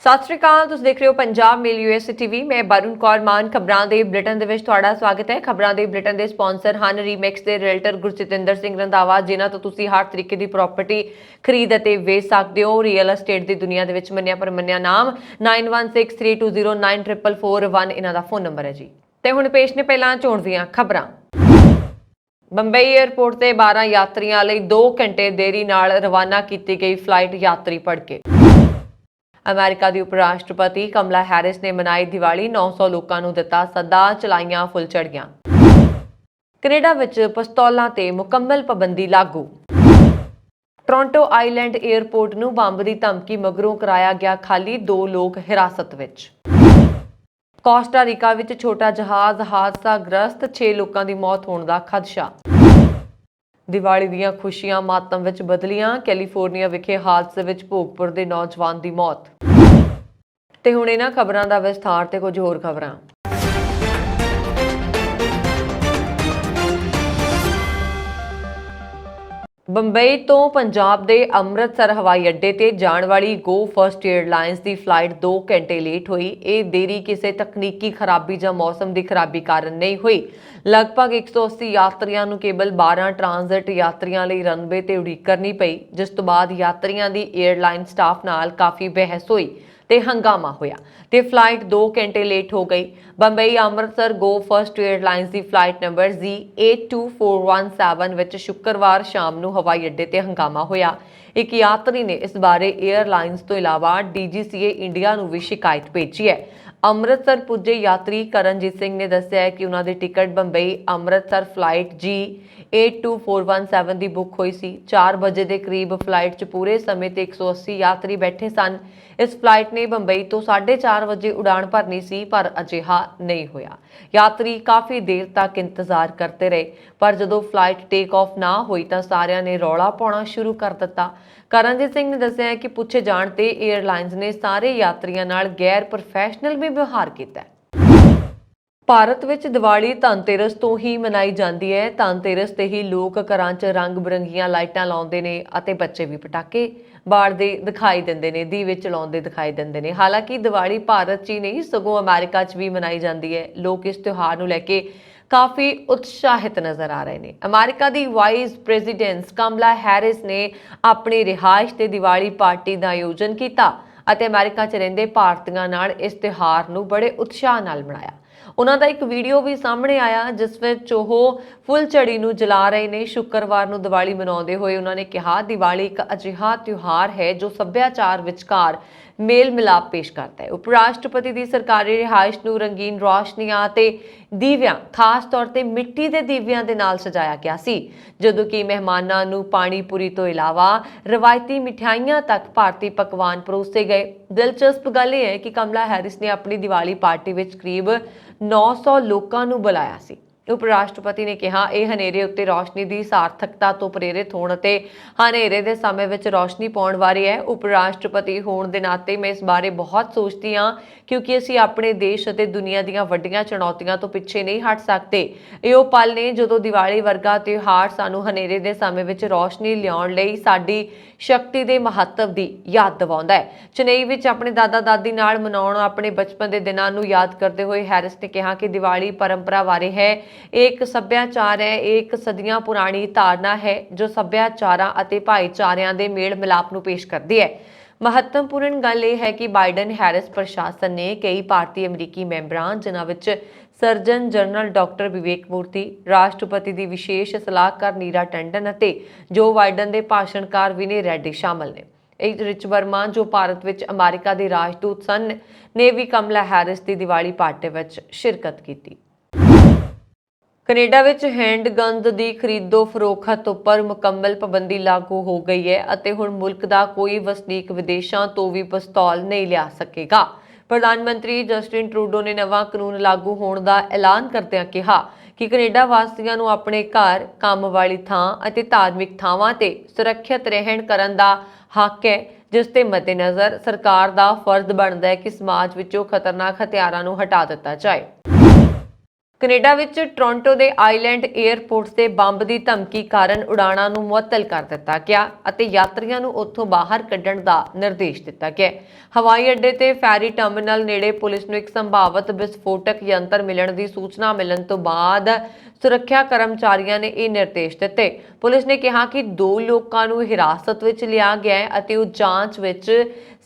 ਸਤਿ ਸ਼੍ਰੀ ਅਕਾਲ। ਤੁਸੀਂ ਦੇਖ ਰਹੇ ਹੋ ਪੰਜਾਬ ਮੇਲ ਯੂਐਸ ਟੀਵੀ। ਮੈਂ ਬरुण ਕੌਰ ਮਾਨ। ਖਬਰਾਂ ਦੇ ਬੁਲੇਟਿਨ ਦੇ ਵਿੱਚ ਤੁਹਾਡਾ ਸਵਾਗਤ ਹੈ। ਖਬਰਾਂ ਦੇ ਬੁਲੇਟਿਨ ਦੇ ਸਪਾਂਸਰ ਹਨ ਰੀਮੈਕਸ ਦੇ ਰੀਅਲਟਰ ਗੁਰਜਿਤਿੰਦਰ ਸਿੰਘ ਰੰਧਾਵਾ, ਜਿਨ੍ਹਾਂ ਤੋਂ ਤੁਸੀਂ ਹਰ ਤਰੀਕੇ ਦੀ ਪ੍ਰਾਪਰਟੀ ਖਰੀਦ ਅਤੇ ਵੇਚ ਸਕਦੇ ਹੋ। ਰੀਅਲ ਐਸਟੇਟ ਦੀ ਦੁਨੀਆ ਦੇ ਵਿੱਚ ਮੰਨਿਆ ਪਰਮੰਨਿਆ ਨਾਮ 9163209441 ਇਹਨਾਂ ਦਾ ਫੋਨ ਨੰਬਰ ਹੈ ਜੀ। ਤੇ ਹੁਣ ਪੇਸ਼ ਨੇ ਪਹਿਲਾਂ ਚੋਣ ਦੀਆਂ ਖਬਰਾਂ। ਬੰਬਈ 에ਅਰਪੋਰਟ ਤੇ 12 ਯਾਤਰੀਆਂ ਲਈ 2 ਘੰਟੇ ਦੇਰੀ ਨਾਲ ਰਵਾਨਾ ਕੀਤੀ ਗਈ ਫਲਾਈਟ ਯਾਤਰੀ ਭੜਕੇ। ਅਮਰੀਕਾ ਦੀ ਉਪ ਰਾਸ਼ਟਰਪਤੀ ਕਮਲਾ ਹੈਰਿਸ ਨੇ ਮਨਾਈ ਦੀਵਾਲੀ, 900 ਲੋਕਾਂ ਨੂੰ ਦਿੱਤਾ ਸੱਦਾ, ਚਲਾਈਆਂ ਫੁੱਲਝੜੀਆਂ। ਕੈਨੇਡਾ ਵਿੱਚ ਪਿਸਤੌਲਾਂ ਤੇ ਮੁਕੰਮਲ ਪਾਬੰਦੀ ਲਾਗੂ। ਟੋਰਾਂਟੋ ਆਈਲੈਂਡ 에ਅਰਪੋਰਟ ਨੂੰ ਬੰਬ ਦੀ ਧਮਕੀ ਮਗਰੋਂ ਕਰਾਇਆ ਗਿਆ ਖਾਲੀ, 2 ਲੋਕ ਹਿਰਾਸਤ ਵਿੱਚ। ਕੋਸਟਾ ਰੀਕਾ ਵਿੱਚ ਛੋਟਾ ਜਹਾਜ਼ ਹਾਦਸਾਗ੍ਰਸਤ, 6 ਲੋਕਾਂ ਦੀ ਮੌਤ ਹੋਣ ਦਾ ਖਦਸ਼ਾ। ਦੀਵਾਲੀ ਦੀਆਂ ਖੁਸ਼ੀਆਂ ਮਾਤਮ ਵਿੱਚ ਬਦਲੀਆਂ, ਕੈਲੀਫੋਰਨੀਆ ਵਿਖੇ ਹਾਦਸੇ ਵਿੱਚ ਭੋਗਪੁਰ ਦੇ ਨੌਜਵਾਨ ਦੀ ਮੌਤ। ਤੇ ਹੁਣ ਇਹਨਾਂ ਖਬਰਾਂ ਦਾ ਵਿਸਥਾਰ ਤੇ ਕੁਝ ਹੋਰ ਖਬਰਾਂ। ਬੰਬਈ ਤੋਂ ਪੰਜਾਬ ਦੇ ਅੰਮ੍ਰਿਤਸਰ ਹਵਾਈ ਅੱਡੇ ਤੇ ਜਾਣ ਵਾਲੀ ਗੋ ਫਸਟ ਏਅਰਲਾਈਨਸ ਦੀ ਫਲਾਈਟ 2 ਘੰਟੇ ਲੇਟ ਹੋਈ। ਇਹ ਦੇਰੀ ਕਿਸੇ ਤਕਨੀਕੀ ਖਰਾਬੀ ਜਾਂ ਮੌਸਮ ਦੀ ਖਰਾਬੀ ਕਾਰਨ ਨਹੀਂ ਹੋਈ। ਲਗਭਗ 180 ਯਾਤਰੀਆਂ ਨੂੰ ਕੇਵਲ 12 ਟ੍ਰਾਂਜ਼ਿਟ ਯਾਤਰੀਆਂ ਲਈ ਰਨਵੇ ਤੇ ਉਡੀਕ ਕਰਨੀ ਪਈ, ਜਿਸ ਤੋਂ ਬਾਅਦ ਯਾਤਰੀਆਂ ਦੀ ਏਅਰਲਾਈਨ ਸਟਾਫ ਨਾਲ ਕਾਫੀ ਬਹਿਸ ਹੋਈ ਤੇ ਹੰਗਾਮਾ ਹੋਇਆ ਤੇ ਫਲਾਈਟ 2 ਘੰਟੇ ਲੇਟ ਹੋ ਗਈ। ਬੰਬਈ ਅੰਮ੍ਰਿਤਸਰ ਗੋ ਫਸਟ ਏਅਰਲਾਈਨਸ ਦੀ ਫਲਾਈਟ ਨੰਬਰ Z82417 ਵਿੱਚ ਸ਼ੁੱਕਰਵਾਰ ਸ਼ਾਮ ਨੂੰ ਹਵਾਈ ਅੱਡੇ ਤੇ ਹੰਗਾਮਾ ਹੋਇਆ। ਇੱਕ ਯਾਤਰੀ ਨੇ ਇਸ ਬਾਰੇ ਏਅਰਲਾਈਨਸ ਤੋਂ ਇਲਾਵਾ DGCA ਇੰਡੀਆ ਨੂੰ ਵੀ ਸ਼ਿਕਾਇਤ ਭੇਜੀ ਹੈ। ਅੰਮ੍ਰਿਤਸਰ ਪੁੱਜੇ ਯਾਤਰੀ ਕਰਨਜੀਤ ਸਿੰਘ ਨੇ ਦੱਸਿਆ ਕਿ ਉਹਨਾਂ ਦੀ ticket Bombay Amritsar flight G82417 ਦੀ ਬੁੱਕ ਹੋਈ ਸੀ। 4 ਵਜੇ ਦੇ ਕਰੀਬ ਫਲਾਈਟ 'ਚ ਪੂਰੇ ਸਮੇਂ ਤੇ 180 ਯਾਤਰੀ ਬੈਠੇ ਸਨ। ਇਸ ਫਲਾਈਟ ਨੇ ਬੰਬਈ ਤੋਂ 4:30 ਵਜੇ ਉਡਾਣ ਭਰਨੀ ਸੀ, ਪਰ ਅਜਿਹਾ ਨਹੀਂ ਹੋਇਆ। ਯਾਤਰੀ ਕਾਫੀ ਦੇਰ ਤੱਕ ਇੰਤਜ਼ਾਰ ਕਰਦੇ ਰਹੇ, ਪਰ ਜਦੋਂ ਫਲਾਈਟ ਟੇਕ ਆਫ ਨਾ ਹੋਈ ਤਾਂ ਸਾਰਿਆਂ ਨੇ ਰੌਲਾ ਪਾਉਣਾ ਸ਼ੁਰੂ ਕਰ ਦਿੱਤਾ। ਕਰਨਜੀਤ ਸਿੰਘ ਨੇ ਦੱਸਿਆ ਕਿ ਪੁੱਛੇ ਜਾਣ ਤੇ ਏਅਰਲਾਈਨਸ ਨੇ ਸਾਰੇ ਯਾਤਰੀਆਂ ਨਾਲ ਗੈਰ ਪ੍ਰੋਫੈਸ਼ਨਲ ਵੀ ਵਿਵਹਾਰ ਕੀਤਾ। ਭਾਰਤ ਵਿੱਚ ਦੀਵਾਲੀ ਧਨਤੇਰਸ ਤੋਂ ਹੀ ਮਨਾਈ ਜਾਂਦੀ ਹੈ। ਧਨਤੇਰਸ ਤੇ ਹੀ ਲੋਕ ਘਰਾਂ 'ਚ ਰੰਗ ਬਿਰੰਗੀਆਂ ਲਾਈਟਾਂ ਲਾਉਂਦੇ ਨੇ ਅਤੇ ਬੱਚੇ ਵੀ ਪਟਾਕੇ ਬਾਲਦੇ ਦਿਖਾਈ ਦਿੰਦੇ ਨੇ, ਦੀਵੇ ਚਲਾਉਂਦੇ ਦਿਖਾਈ ਦਿੰਦੇ ਨੇ। ਹਾਲਾਂਕਿ ਦੀਵਾਲੀ ਭਾਰਤ 'ਚ ਹੀ ਨਹੀਂ ਸਗੋਂ ਅਮਰੀਕਾ 'ਚ ਵੀ ਮਨਾਈ ਜਾਂਦੀ ਹੈ। ਲੋਕ ਇਸ ਤਿਉਹਾਰ ਨੂੰ ਲੈ ਕੇ ਕਾਫੀ ਉਤਸ਼ਾਹਿਤ ਨਜ਼ਰ ਆ ਰਹੇ ਨੇ। ਅਮਰੀਕਾ ਦੀ ਵਾਈਸ ਪ੍ਰੈਜ਼ੀਡੈਂਟ ਕਮਲਾ ਹੈਰਿਸ ਨੇ ਆਪਣੀ ਰਿਹਾਇਸ਼ ਤੇ ਦੀਵਾਲੀ ਪਾਰਟੀ ਦਾ ਆਯੋਜਨ ਕੀਤਾ ਅਤੇ ਅਮਰੀਕਾ 'ਚ ਰਹਿੰਦੇ ਭਾਰਤੀਆਂ ਨਾਲ ਇਸ ਤਿਉਹਾਰ ਨੂੰ ਬੜੇ ਉਤਸ਼ਾਹ ਨਾਲ ਮਨਾਇਆ। ਉਹਨਾਂ ਦਾ ਇੱਕ ਵੀਡੀਓ ਵੀ ਸਾਹਮਣੇ ਆਇਆ ਜਿਸ ਵਿੱਚ ਉਹ ਫੁੱਲਝੜੀ ਨੂੰ ਜਲਾ ਰਹੇ ਨੇ। ਸ਼ੁੱਕਰਵਾਰ ਨੂੰ ਦੀਵਾਲੀ ਮਨਾਉਂਦੇ ਹੋਏ ਉਹਨਾਂ ਨੇ ਕਿਹਾ, ਦੀਵਾਲੀ ਇੱਕ ਅਜਿਹਾ ਤਿਉਹਾਰ ਹੈ ਜੋ ਸੱਭਿਆਚਾਰ ਵਿਚਕਾਰ ਮੇਲ ਮਿਲਾਪ ਪੇਸ਼ ਕਰਦਾ ਹੈ। ਉਪ ਰਾਸ਼ਟਰਪਤੀ ਦੀ ਸਰਕਾਰੀ ਰਿਹਾਇਸ਼ ਨੂੰ ਰੰਗੀਨ ਰੌਸ਼ਨੀਆਂ ਅਤੇ ਦੀਵਿਆਂ, ਖਾਸ ਤੌਰ ਤੇ ਮਿੱਟੀ ਦੇ ਦੀਵਿਆਂ ਦੇ ਨਾਲ ਸਜਾਇਆ ਗਿਆ ਸੀ, ਜਦੋਂ ਕਿ ਮਹਿਮਾਨਾਂ ਨੂੰ ਪਾਣੀ ਪੂਰੀ ਤੋਂ ਇਲਾਵਾ ਰਵਾਇਤੀ ਮਿਠਾਈਆਂ ਤੱਕ ਭਾਰਤੀ ਪਕਵਾਨ ਪਰੋਸੇ ਗਏ। ਦਿਲਚਸਪ ਗੱਲ ਇਹ ਹੈ ਕਿ ਕਮਲਾ ਹੈਰਿਸ ਨੇ ਆਪਣੀ ਦੀਵਾਲੀ ਪਾਰਟੀ ਵਿੱਚ ਕਰੀਬ 900 ਲੋਕਾਂ ਨੂੰ ਬੁਲਾਇਆ ਸੀ। ਉਪ ਰਾਸ਼ਟਰਪਤੀ ਨੇ ਕਿਹਾ, ਇਹ ਹਨੇਰੇ ਉੱਤੇ ਰੌਸ਼ਨੀ ਦੀ ਸਾਰਥਕਤਾ ਤੋਂ ਪ੍ਰੇਰਿਤ ਹੋਣ ਅਤੇ ਹਨੇਰੇ ਦੇ ਸਮੇਂ ਵਿੱਚ ਰੌਸ਼ਨੀ ਪਾਉਣ ਬਾਰੇ ਹੈ। ਉਪ ਰਾਸ਼ਟਰਪਤੀ ਹੋਣ ਦੇ ਨਾਤੇ ਮੈਂ ਇਸ ਬਾਰੇ ਬਹੁਤ ਸੋਚਦੀ ਹਾਂ, ਕਿਉਂਕਿ ਅਸੀਂ ਆਪਣੇ ਦੇਸ਼ ਅਤੇ ਦੁਨੀਆ ਦੀਆਂ ਵੱਡੀਆਂ ਚੁਣੌਤੀਆਂ ਤੋਂ ਪਿੱਛੇ ਨਹੀਂ ਹਟ ਸਕਦੇ। ਇਹ ਉਹ ਪਲ ਨੇ ਜਦੋਂ ਦੀਵਾਲੀ ਵਰਗਾ ਤਿਉਹਾਰ ਸਾਨੂੰ ਹਨੇਰੇ ਦੇ ਸਮੇਂ ਵਿੱਚ ਰੌਸ਼ਨੀ ਲਿਆਉਣ ਲਈ ਸਾਡੀ ਸ਼ਕਤੀ ਦੇ ਮਹੱਤਵ ਦੀ ਯਾਦ ਦਿਵਾਉਂਦਾ ਹੈ। ਚੇਨਈ ਵਿੱਚ ਆਪਣੇ ਦਾਦਾ ਦਾਦੀ ਨਾਲ ਮਨਾਉਣ ਆਪਣੇ ਬਚਪਨ ਦੇ ਦਿਨਾਂ ਨੂੰ ਯਾਦ ਕਰਦੇ ਹੋਏ ਹੈਰਿਸ ਨੇ ਕਿਹਾ ਕਿ ਦੀਵਾਲੀ ਪਰੰਪਰਾ ਬਾਰੇ ਹੈ, ਇਹ ਇੱਕ ਸੱਭਿਆਚਾਰ ਹੈ, ਇਹ ਇੱਕ ਸਦੀਆਂ ਪੁਰਾਣੀ ਧਾਰਨਾ ਹੈ ਜੋ ਸੱਭਿਆਚਾਰਾਂ ਅਤੇ ਭਾਈਚਾਰਿਆਂ ਦੇ ਮੇਲ ਮਿਲਾਪ ਨੂੰ ਪੇਸ਼ ਕਰਦੀ ਹੈ। ਮਹੱਤਵਪੂਰਨ ਗੱਲ ਇਹ ਹੈ ਕਿ ਬਾਈਡਨ ਹੈਰਿਸ ਪ੍ਰਸ਼ਾਸਨ ਨੇ ਕਈ ਭਾਰਤੀ ਅਮਰੀਕੀ ਮੈਂਬਰਾਂ, ਜਿਨ੍ਹਾਂ ਵਿੱਚ ਸਰਜਨ ਜਨਰਲ ਡਾਕਟਰ ਵਿਵੇਕ ਮੂਰਤੀ, ਰਾਸ਼ਟਰਪਤੀ ਦੀ ਵਿਸ਼ੇਸ਼ ਸਲਾਹਕਾਰ ਨੀਰਾ ਟੰਡਨ ਅਤੇ ਜੋ ਬਾਈਡਨ ਦੇ ਭਾਸ਼ਣਕਾਰ ਵਿਨੇ ਰੈਡੀ ਸ਼ਾਮਲ ਨੇ। ਰਿਚ ਵਰਮਾ, ਜੋ ਭਾਰਤ ਵਿੱਚ ਅਮਰੀਕਾ ਦੇ ਰਾਜਦੂਤ ਸਨ, ਨੇ ਵੀ ਕਮਲਾ ਹੈਰਿਸ ਦੀ ਦੀਵਾਲੀ ਪਾਰਟੀ ਵਿੱਚ ਸ਼ਿਰਕਤ ਕੀਤੀ। ਕੈਨੇਡਾ ਵਿੱਚ ਹੈਂਡਗਨਜ਼ ਦੀ ਖਰੀਦੋ ਫਰੋਖਤ ਉੱਪਰ ਮੁਕੰਮਲ ਪਾਬੰਦੀ ਲਾਗੂ ਹੋ ਗਈ ਹੈ ਅਤੇ ਹੁਣ ਮੁਲਕ ਦਾ ਕੋਈ ਵਸਨੀਕ ਵਿਦੇਸ਼ਾਂ ਤੋਂ ਵੀ ਪਿਸਤੌਲ ਨਹੀਂ ਲਿਆ ਸਕੇਗਾ। ਪ੍ਰਧਾਨ ਮੰਤਰੀ ਜਸਟਿਨ ਟਰੂਡੋ ਨੇ ਨਵਾਂ ਕਾਨੂੰਨ ਲਾਗੂ ਹੋਣ ਦਾ ਐਲਾਨ ਕਰਦਿਆਂ ਕਿਹਾ ਕਿ ਕੈਨੇਡਾ ਵਾਸੀਆਂ ਨੂੰ ਆਪਣੇ ਘਰ, ਕੰਮ ਵਾਲੀ ਥਾਂ ਅਤੇ ਧਾਰਮਿਕ ਥਾਵਾਂ ਤੇ ਸੁਰੱਖਿਅਤ ਰਹਿਣ ਕਰਨ ਦਾ ਹੱਕ ਹੈ, ਜਿਸ ਦੇ ਮੱਦੇਨਜ਼ਰ ਸਰਕਾਰ ਦਾ ਫਰਜ਼ ਬਣਦਾ ਹੈ ਕਿ ਸਮਾਜ ਵਿੱਚੋਂ ਖਤਰਨਾਕ ਹਥਿਆਰਾਂ ਨੂੰ ਹਟਾ ਦਿੱਤਾ ਜਾਏ। ਕੈਨੇਡਾ ਵਿੱਚ ਟੋਰਾਂਟੋ ਦੇ ਆਈਲੈਂਡ 에ਅਰਪੋਰਟ ਤੇ ਬੰਬ ਦੀ ਧਮਕੀ ਕਾਰਨ ਉਡਾਣਾਂ ਨੂੰ ਮੁਅੱਤਲ ਕਰ ਦਿੱਤਾ ਗਿਆ ਅਤੇ ਯਾਤਰੀਆਂ ਨੂੰ ਉੱਥੋਂ ਬਾਹਰ ਕੱਢਣ ਦਾ ਨਿਰਦੇਸ਼ ਦਿੱਤਾ ਗਿਆ। ਹਵਾਈ ਅੱਡੇ ਤੇ ਫੈਰੀ ਟਰਮੀਨਲ ਨੇੜੇ ਪੁਲਿਸ ਨੂੰ ਇੱਕ ਸੰਭਾਵਤ ਵਿਸਫੋਟਕ ਯੰਤਰ ਮਿਲਣ ਦੀ ਸੂਚਨਾ ਮਿਲਣ ਤੋਂ ਬਾਅਦ ਸੁਰੱਖਿਆ ਕਰਮਚਾਰੀਆਂ ਨੇ ਇਹ ਨਿਰਦੇਸ਼ ਦਿੱਤੇ। ਪੁਲਿਸ ਨੇ ਕਿਹਾ ਕਿ 2 ਲੋਕਾਂ ਨੂੰ ਹਿਰਾਸਤ ਵਿੱਚ ਲਿਆ ਗਿਆ ਹੈ ਅਤੇ ਉਹ ਜਾਂਚ ਵਿੱਚ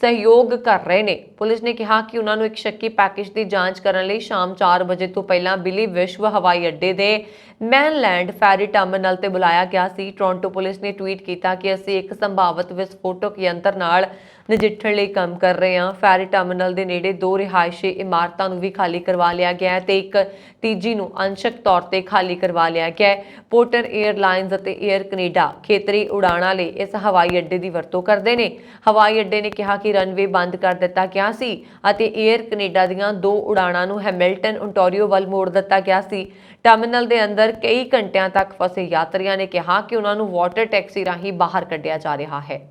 ਸਹਿਯੋਗ ਕਰ ਰਹੇ ਨੇ। ਪੁਲਿਸ ਨੇ ਕਿਹਾ ਕਿ ਉਹਨਾਂ ਨੂੰ ਇੱਕ ਸ਼ੱਕੀ ਪੈਕੇਜ ਦੀ ਜਾਂਚ ਕਰਨ ਲਈ ਸ਼ਾਮ 4 ਵਜੇ ਤੋਂ ਪਹਿਲਾਂ ਬਿਲੀ ਵਿਸ਼ਵ ਹਵਾਈ ਅੱਡੇ ਦੇ ਮੈਨਲੈਂਡ ਫੈਰੀ ਟਰਮੀਨਲ ਤੇ ਬੁਲਾਇਆ ਗਿਆ ਸੀ। ਟੋਰਾਂਟੋ ਪੁਲਿਸ ਨੇ ਟਵੀਟ ਕੀਤਾ ਕਿ ਅਸੀਂ ਇੱਕ ਸੰਭਾਵਤ ਵਿਸਫੋਟਕ ਯੰਤਰ ਨਾਲ ਨਜਿੱਠਣ ਲਈ ਕੰਮ ਕਰ ਰਹੇ ਹਾਂ। ਫੈਰੀ ਟਰਮੀਨਲ ਦੇ ਨੇੜੇ 2 ਰਿਹਾਇਸ਼ੀ ਇਮਾਰਤਾਂ ਨੂੰ ਵੀ ਖਾਲੀ ਕਰਵਾ ਲਿਆ ਗਿਆ ਹੈ ਤੇ ਇੱਕ ਤੀਜੀ ਨੂੰ ਅੰਸ਼ਕ ਤੌਰ ਤੇ ਖਾਲੀ ਕਰਵਾ ਲਿਆ ਗਿਆ ਹੈ। ਪੋਰਟਰ 에ਅਰਲਾਈਨਜ਼ ਅਤੇ 에ਅਰ ਕੈਨੇਡਾ ਖੇਤਰੀ ਉਡਾਣਾਂ ਲਈ ਇਸ ਹਵਾਈ ਅੱਡੇ ਦੀ ਵਰਤੋਂ ਕਰਦੇ ਨੇ। ਹਵਾਈ ਅੱਡੇ ਨੇ ਕਿਹਾ ਕਿ ਰਨਵੇ ਬੰਦ ਕਰ ਦਿੱਤਾ ਗਿਆ ਸੀ ਅਤੇ 에ਅਰ ਕੈਨੇਡਾ ਦੀਆਂ 2 ਉਡਾਣਾਂ ਨੂੰ ਹੈਮਿਲਟਨ ਓਨਟਾਰੀਓ ਵੱਲ ਮੋੜ ਦਿੱਤਾ ਗਿਆ ਸੀ। ਟਰਮੀਨਲ ਦੇ ਅੰਦਰ ਕਈ ਘੰਟਿਆਂ ਤੱਕ ਫਸੇ ਯਾਤਰੀਆਂ ਨੇ ਕਿਹਾ ਕਿ ਉਹਨਾਂ ਨੂੰ ਵਾਟਰ ਟੈਕਸੀ ਰਾਹੀਂ ਬਾਹਰ ਕੱਢਿਆ ਜਾ ਰਿਹਾ ਹੈ।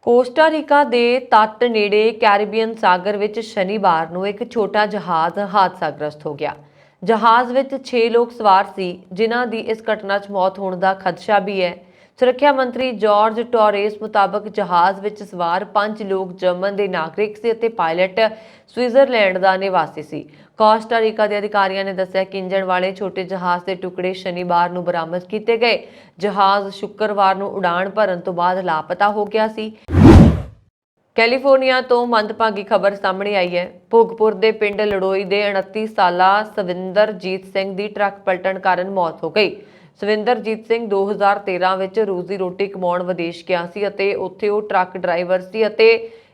ਕੋਸਟਾ ਰੀਕਾ ਦੇ ਤੱਟ ਨੇੜੇ ਕੈਰੀਬੀਅਨ ਸਾਗਰ ਵਿੱਚ ਸ਼ਨੀਵਾਰ ਨੂੰ ਇੱਕ ਛੋਟਾ ਜਹਾਜ਼ ਹਾਦਸਾਗ੍ਰਸਤ ਹੋ ਗਿਆ। ਜਹਾਜ਼ ਵਿੱਚ 6 ਲੋਕ ਸਵਾਰ ਸੀ, ਜਿਨ੍ਹਾਂ ਦੀ ਇਸ ਘਟਨਾ 'ਚ ਮੌਤ ਹੋਣ ਦਾ ਖਦਸ਼ਾ ਵੀ ਹੈ। ਸੁਰੱਖਿਆ ਮੰਤਰੀ ਜਾਰਜ ਟੋਰੇਸ ਮੁਤਾਬਕ ਜਹਾਜ਼ ਵਿੱਚ ਸਵਾਰ 5 ਲੋਕ ਜਰਮਨ ਦੇ ਨਾਗਰਿਕ ਸੀ ਅਤੇ ਪਾਇਲਟ ਸਵਿਟਜ਼ਰਲੈਂਡ ਦਾ ਨਿਵਾਸੀ ਸੀ। ਕੋਸਟਾ ਰੀਕਾ ਦੇ ਅਧਿਕਾਰੀਆਂ ਨੇ ਦੱਸਿਆ ਕਿ ਇੰਜਣ ਵਾਲੇ ਛੋਟੇ ਜਹਾਜ਼ ਦੇ ਟੁਕੜੇ ਸ਼ਨੀਵਾਰ ਨੂੰ ਬਰਾਮਦ ਕੀਤੇ ਗਏ। ਜਹਾਜ਼ ਸ਼ੁੱਕਰਵਾਰ ਨੂੰ ਉਡਾਣ ਭਰਨ ਤੋਂ ਬਾਅਦ ਲਾਪਤਾ ਹੋ ਗਿਆ ਸੀ। ਕੈਲੀਫੋਰਨੀਆ ਤੋਂ ਮੰਦਭਾਗੀ ਖਬਰ ਸਾਹਮਣੇ ਆਈ ਹੈ। ਭੋਗਪੁਰ ਦੇ ਪਿੰਡ ਲੜੋਈ ਦੇ 29 ਸਾਲਾ ਸਵਿੰਦਰਜੀਤ ਸਿੰਘ ਦੀ ਟਰੱਕ ਪਲਟਣ ਕਾਰਨ ਮੌਤ ਹੋ ਗਈ। ਸਵਿੰਦਰਜੀਤ ਸਿੰਘ 2013 ਵਿੱਚ ਰੋਜ਼ੀ ਰੋਟੀ ਕਮਾਉਣ ਵਿਦੇਸ਼ ਗਿਆ ਸੀ ਅਤੇ ਉੱਥੇ ਉਹ ਟਰੱਕ ਡਰਾਈਵਰ ਸੀ ਅਤੇ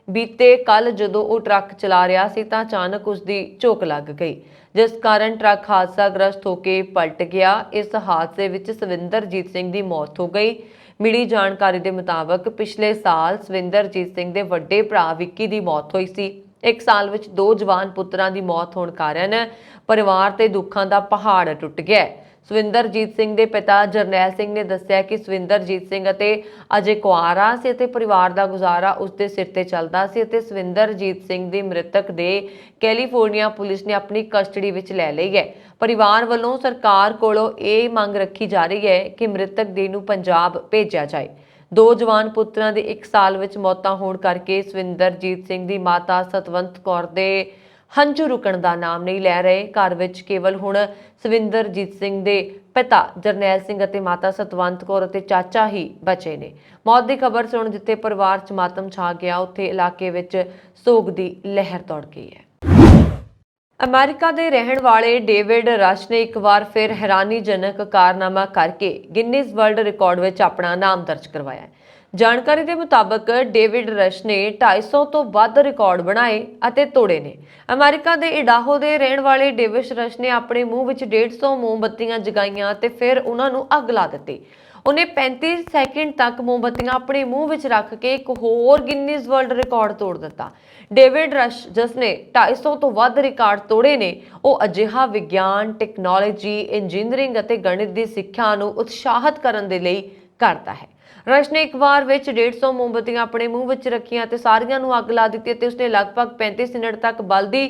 ਬੀਤੇ ਕੱਲ ਜਦੋਂ ਉਹ ਟਰੱਕ ਚਲਾ ਰਿਹਾ ਸੀ ਤਾਂ ਅਚਾਨਕ ਉਸ ਦੀ ਝੋਕ ਲੱਗ ਗਈ, ਜਿਸ ਕਾਰਨ ਟਰੱਕ ਹਾਦਸਾਗ੍ਰਸਤ ਹੋ ਕੇ ਪਲਟ ਗਿਆ। ਇਸ ਹਾਦਸੇ ਵਿੱਚ ਸਵਿੰਦਰਜੀਤ ਸਿੰਘ ਦੀ ਮੌਤ ਹੋ ਗਈ। ਮਿਲੀ ਜਾਣਕਾਰੀ ਦੇ ਮੁਤਾਬਕ ਪਿਛਲੇ ਸਾਲ ਸਵਿੰਦਰਜੀਤ ਸਿੰਘ ਦੇ ਵੱਡੇ ਭਰਾ ਵਿੱਕੀ ਦੀ ਮੌਤ ਹੋਈ ਸੀ। 1 ਸਾਲ ਵਿੱਚ 2 ਜਵਾਨ ਪੁੱਤਰਾਂ ਦੀ ਮੌਤ ਹੋਣ ਕਾਰਨ ਪਰਿਵਾਰ ਤੇ ਦੁੱਖਾਂ ਦਾ ਪਹਾੜ ਟੁੱਟ ਗਿਆ। ਸਵਿੰਦਰਜੀਤ ਸਿੰਘ ਦੇ ਪਿਤਾ ਜਰਨੈਲ ਸਿੰਘ ਨੇ ਦੱਸਿਆ ਕਿ ਸਵਿੰਦਰਜੀਤ ਸਿੰਘ ਅਤੇ ਅਜੇ ਕੁਆਰਾ ਸੀ ਅਤੇ ਪਰਿਵਾਰ ਦਾ ਗੁਜ਼ਾਰਾ ਉਸ ਦੇ ਸਿਰ ਤੇ ਚੱਲਦਾ ਸੀ ਅਤੇ ਸਵਿੰਦਰਜੀਤ ਸਿੰਘ ਦੀ ਮ੍ਰਿਤਕ ਦੇ ਕੈਲੀਫੋਰਨੀਆ ਪੁਲਿਸ ਨੇ ਆਪਣੀ ਕਸਟਡੀ ਵਿੱਚ ਲੈ ਲਈ ਹੈ। ਪਰਿਵਾਰ ਵੱਲੋਂ ਸਰਕਾਰ ਕੋਲੋਂ ਇਹ ਮੰਗ ਰੱਖੀ ਜਾ ਰਹੀ ਹੈ ਕਿ ਮ੍ਰਿਤਕ ਦੇਹ ਨੂੰ ਪੰਜਾਬ ਭੇਜਿਆ ਜਾਏ। 2 ਜਵਾਨ ਪੁੱਤਰਾਂ ਦੇ 1 ਸਾਲ ਵਿੱਚ ਮੌਤਾਂ ਹੋਣ ਕਰਕੇ ਸਵਿੰਦਰਜੀਤ ਸਿੰਘ ਦੀ ਮਾਤਾ ਸਤਵੰਤ ਕੌਰ ਦੇ ਹੰਝੂ ਰੁਕਣ ਦਾ ਨਾਮ ਨਹੀਂ ਲੈ ਰਹੇ। ਘਰ ਵਿੱਚ ਕੇਵਲ ਹੁਣ ਸਵਿੰਦਰਜੀਤ ਸਿੰਘ ਦੇ ਪਿਤਾ ਜਰਨੈਲ ਸਿੰਘ ਅਤੇ ਮਾਤਾ ਸਤਵੰਤ ਕੌਰ ਅਤੇ ਚਾਚਾ ਹੀ ਬਚੇ ਨੇ। ਮੌਤ ਦੀ ਖਬਰ ਸੁਣ ਜਿੱਥੇ ਪਰਿਵਾਰ 'ਚ ਮਾਤਮ ਛਾ ਗਿਆ, ਉੱਥੇ ਇਲਾਕੇ ਵਿੱਚ ਸੋਗ ਦੀ ਲਹਿਰ ਦੌੜ ਗਈ ਹੈ। ਅਮਰੀਕਾ ਦੇ ਰਹਿਣ ਵਾਲੇ ਡੇਵਿਡ ਰਸ਼ ਨੇ ਇੱਕ ਵਾਰ ਫਿਰ ਹੈਰਾਨੀਜਨਕ ਕਾਰਨਾਮਾ ਕਰਕੇ ਗਿਨੀਜ਼ ਵਰਲਡ ਰਿਕਾਰਡ ਵਿੱਚ ਆਪਣਾ ਨਾਮ ਦਰਜ ਕਰਵਾਇਆ ਹੈ। ਜਾਣਕਾਰੀ ਦੇ ਮੁਤਾਬਕ ਡੇਵਿਡ ਰਸ਼ ਨੇ 250 ਤੋਂ ਵੱਧ ਰਿਕਾਰਡ ਬਣਾਏ ਅਤੇ ਤੋੜੇ ਨੇ। ਅਮਰੀਕਾ ਦੇ ਇਡਾਹੋ ਦੇ ਰਹਿਣ ਵਾਲੇ ਡੇਵਿਡ ਰਸ਼ ਨੇ ਆਪਣੇ ਮੂੰਹ ਵਿੱਚ 150 ਮੋਮਬੱਤੀਆਂ ਜਗਾਈਆਂ ਤੇ ਫਿਰ ਉਹਨਾਂ ਨੂੰ ਅੱਗ ਲਾ ਦਿੱਤੀ। ਉਹਨੇ 35 ਸੈਕਿੰਡ ਤੱਕ ਮੋਮਬੱਤੀਆਂ ਆਪਣੇ ਮੂੰਹ ਵਿੱਚ ਰੱਖ ਕੇ ਇੱਕ ਹੋਰ ਗਿਨੀਜ਼ ਵਰਲਡ ਰਿਕਾਰਡ ਤੋੜ ਦਿੱਤਾ। ਡੇਵਿਡ ਰਸ਼ ਜਿਸ ਨੇ 250 ਤੋਂ ਵੱਧ ਰਿਕਾਰਡ ਤੋੜੇ ਨੇ, ਉਹ ਅਜਿਹਾ ਵਿਗਿਆਨ, ਟੈਕਨੋਲੋਜੀ, ਇੰਜੀਨੀਅਰਿੰਗ ਅਤੇ ਗਣਿਤ ਦੀ ਸਿੱਖਿਆ ਨੂੰ ਉਤਸ਼ਾਹਿਤ ਕਰਨ ਦੇ ਲਈ ਕਰਦਾ ਹੈ। ਰਸ਼ ਨੇ ਇੱਕ ਵਾਰ ਵਿੱਚ 150 ਮੋਮਬੱਤੀਆਂ ਆਪਣੇ ਮੂੰਹ ਵਿੱਚ ਰੱਖੀਆਂ ਤੇ ਸਾਰੀਆਂ ਨੂੰ ਅੱਗ ਲਾ ਦਿੱਤੀ ਅਤੇ ਉਸਨੇ ਲਗਭਗ 35 ਮਿੰਟ ਤੱਕ ਬਲਦੀ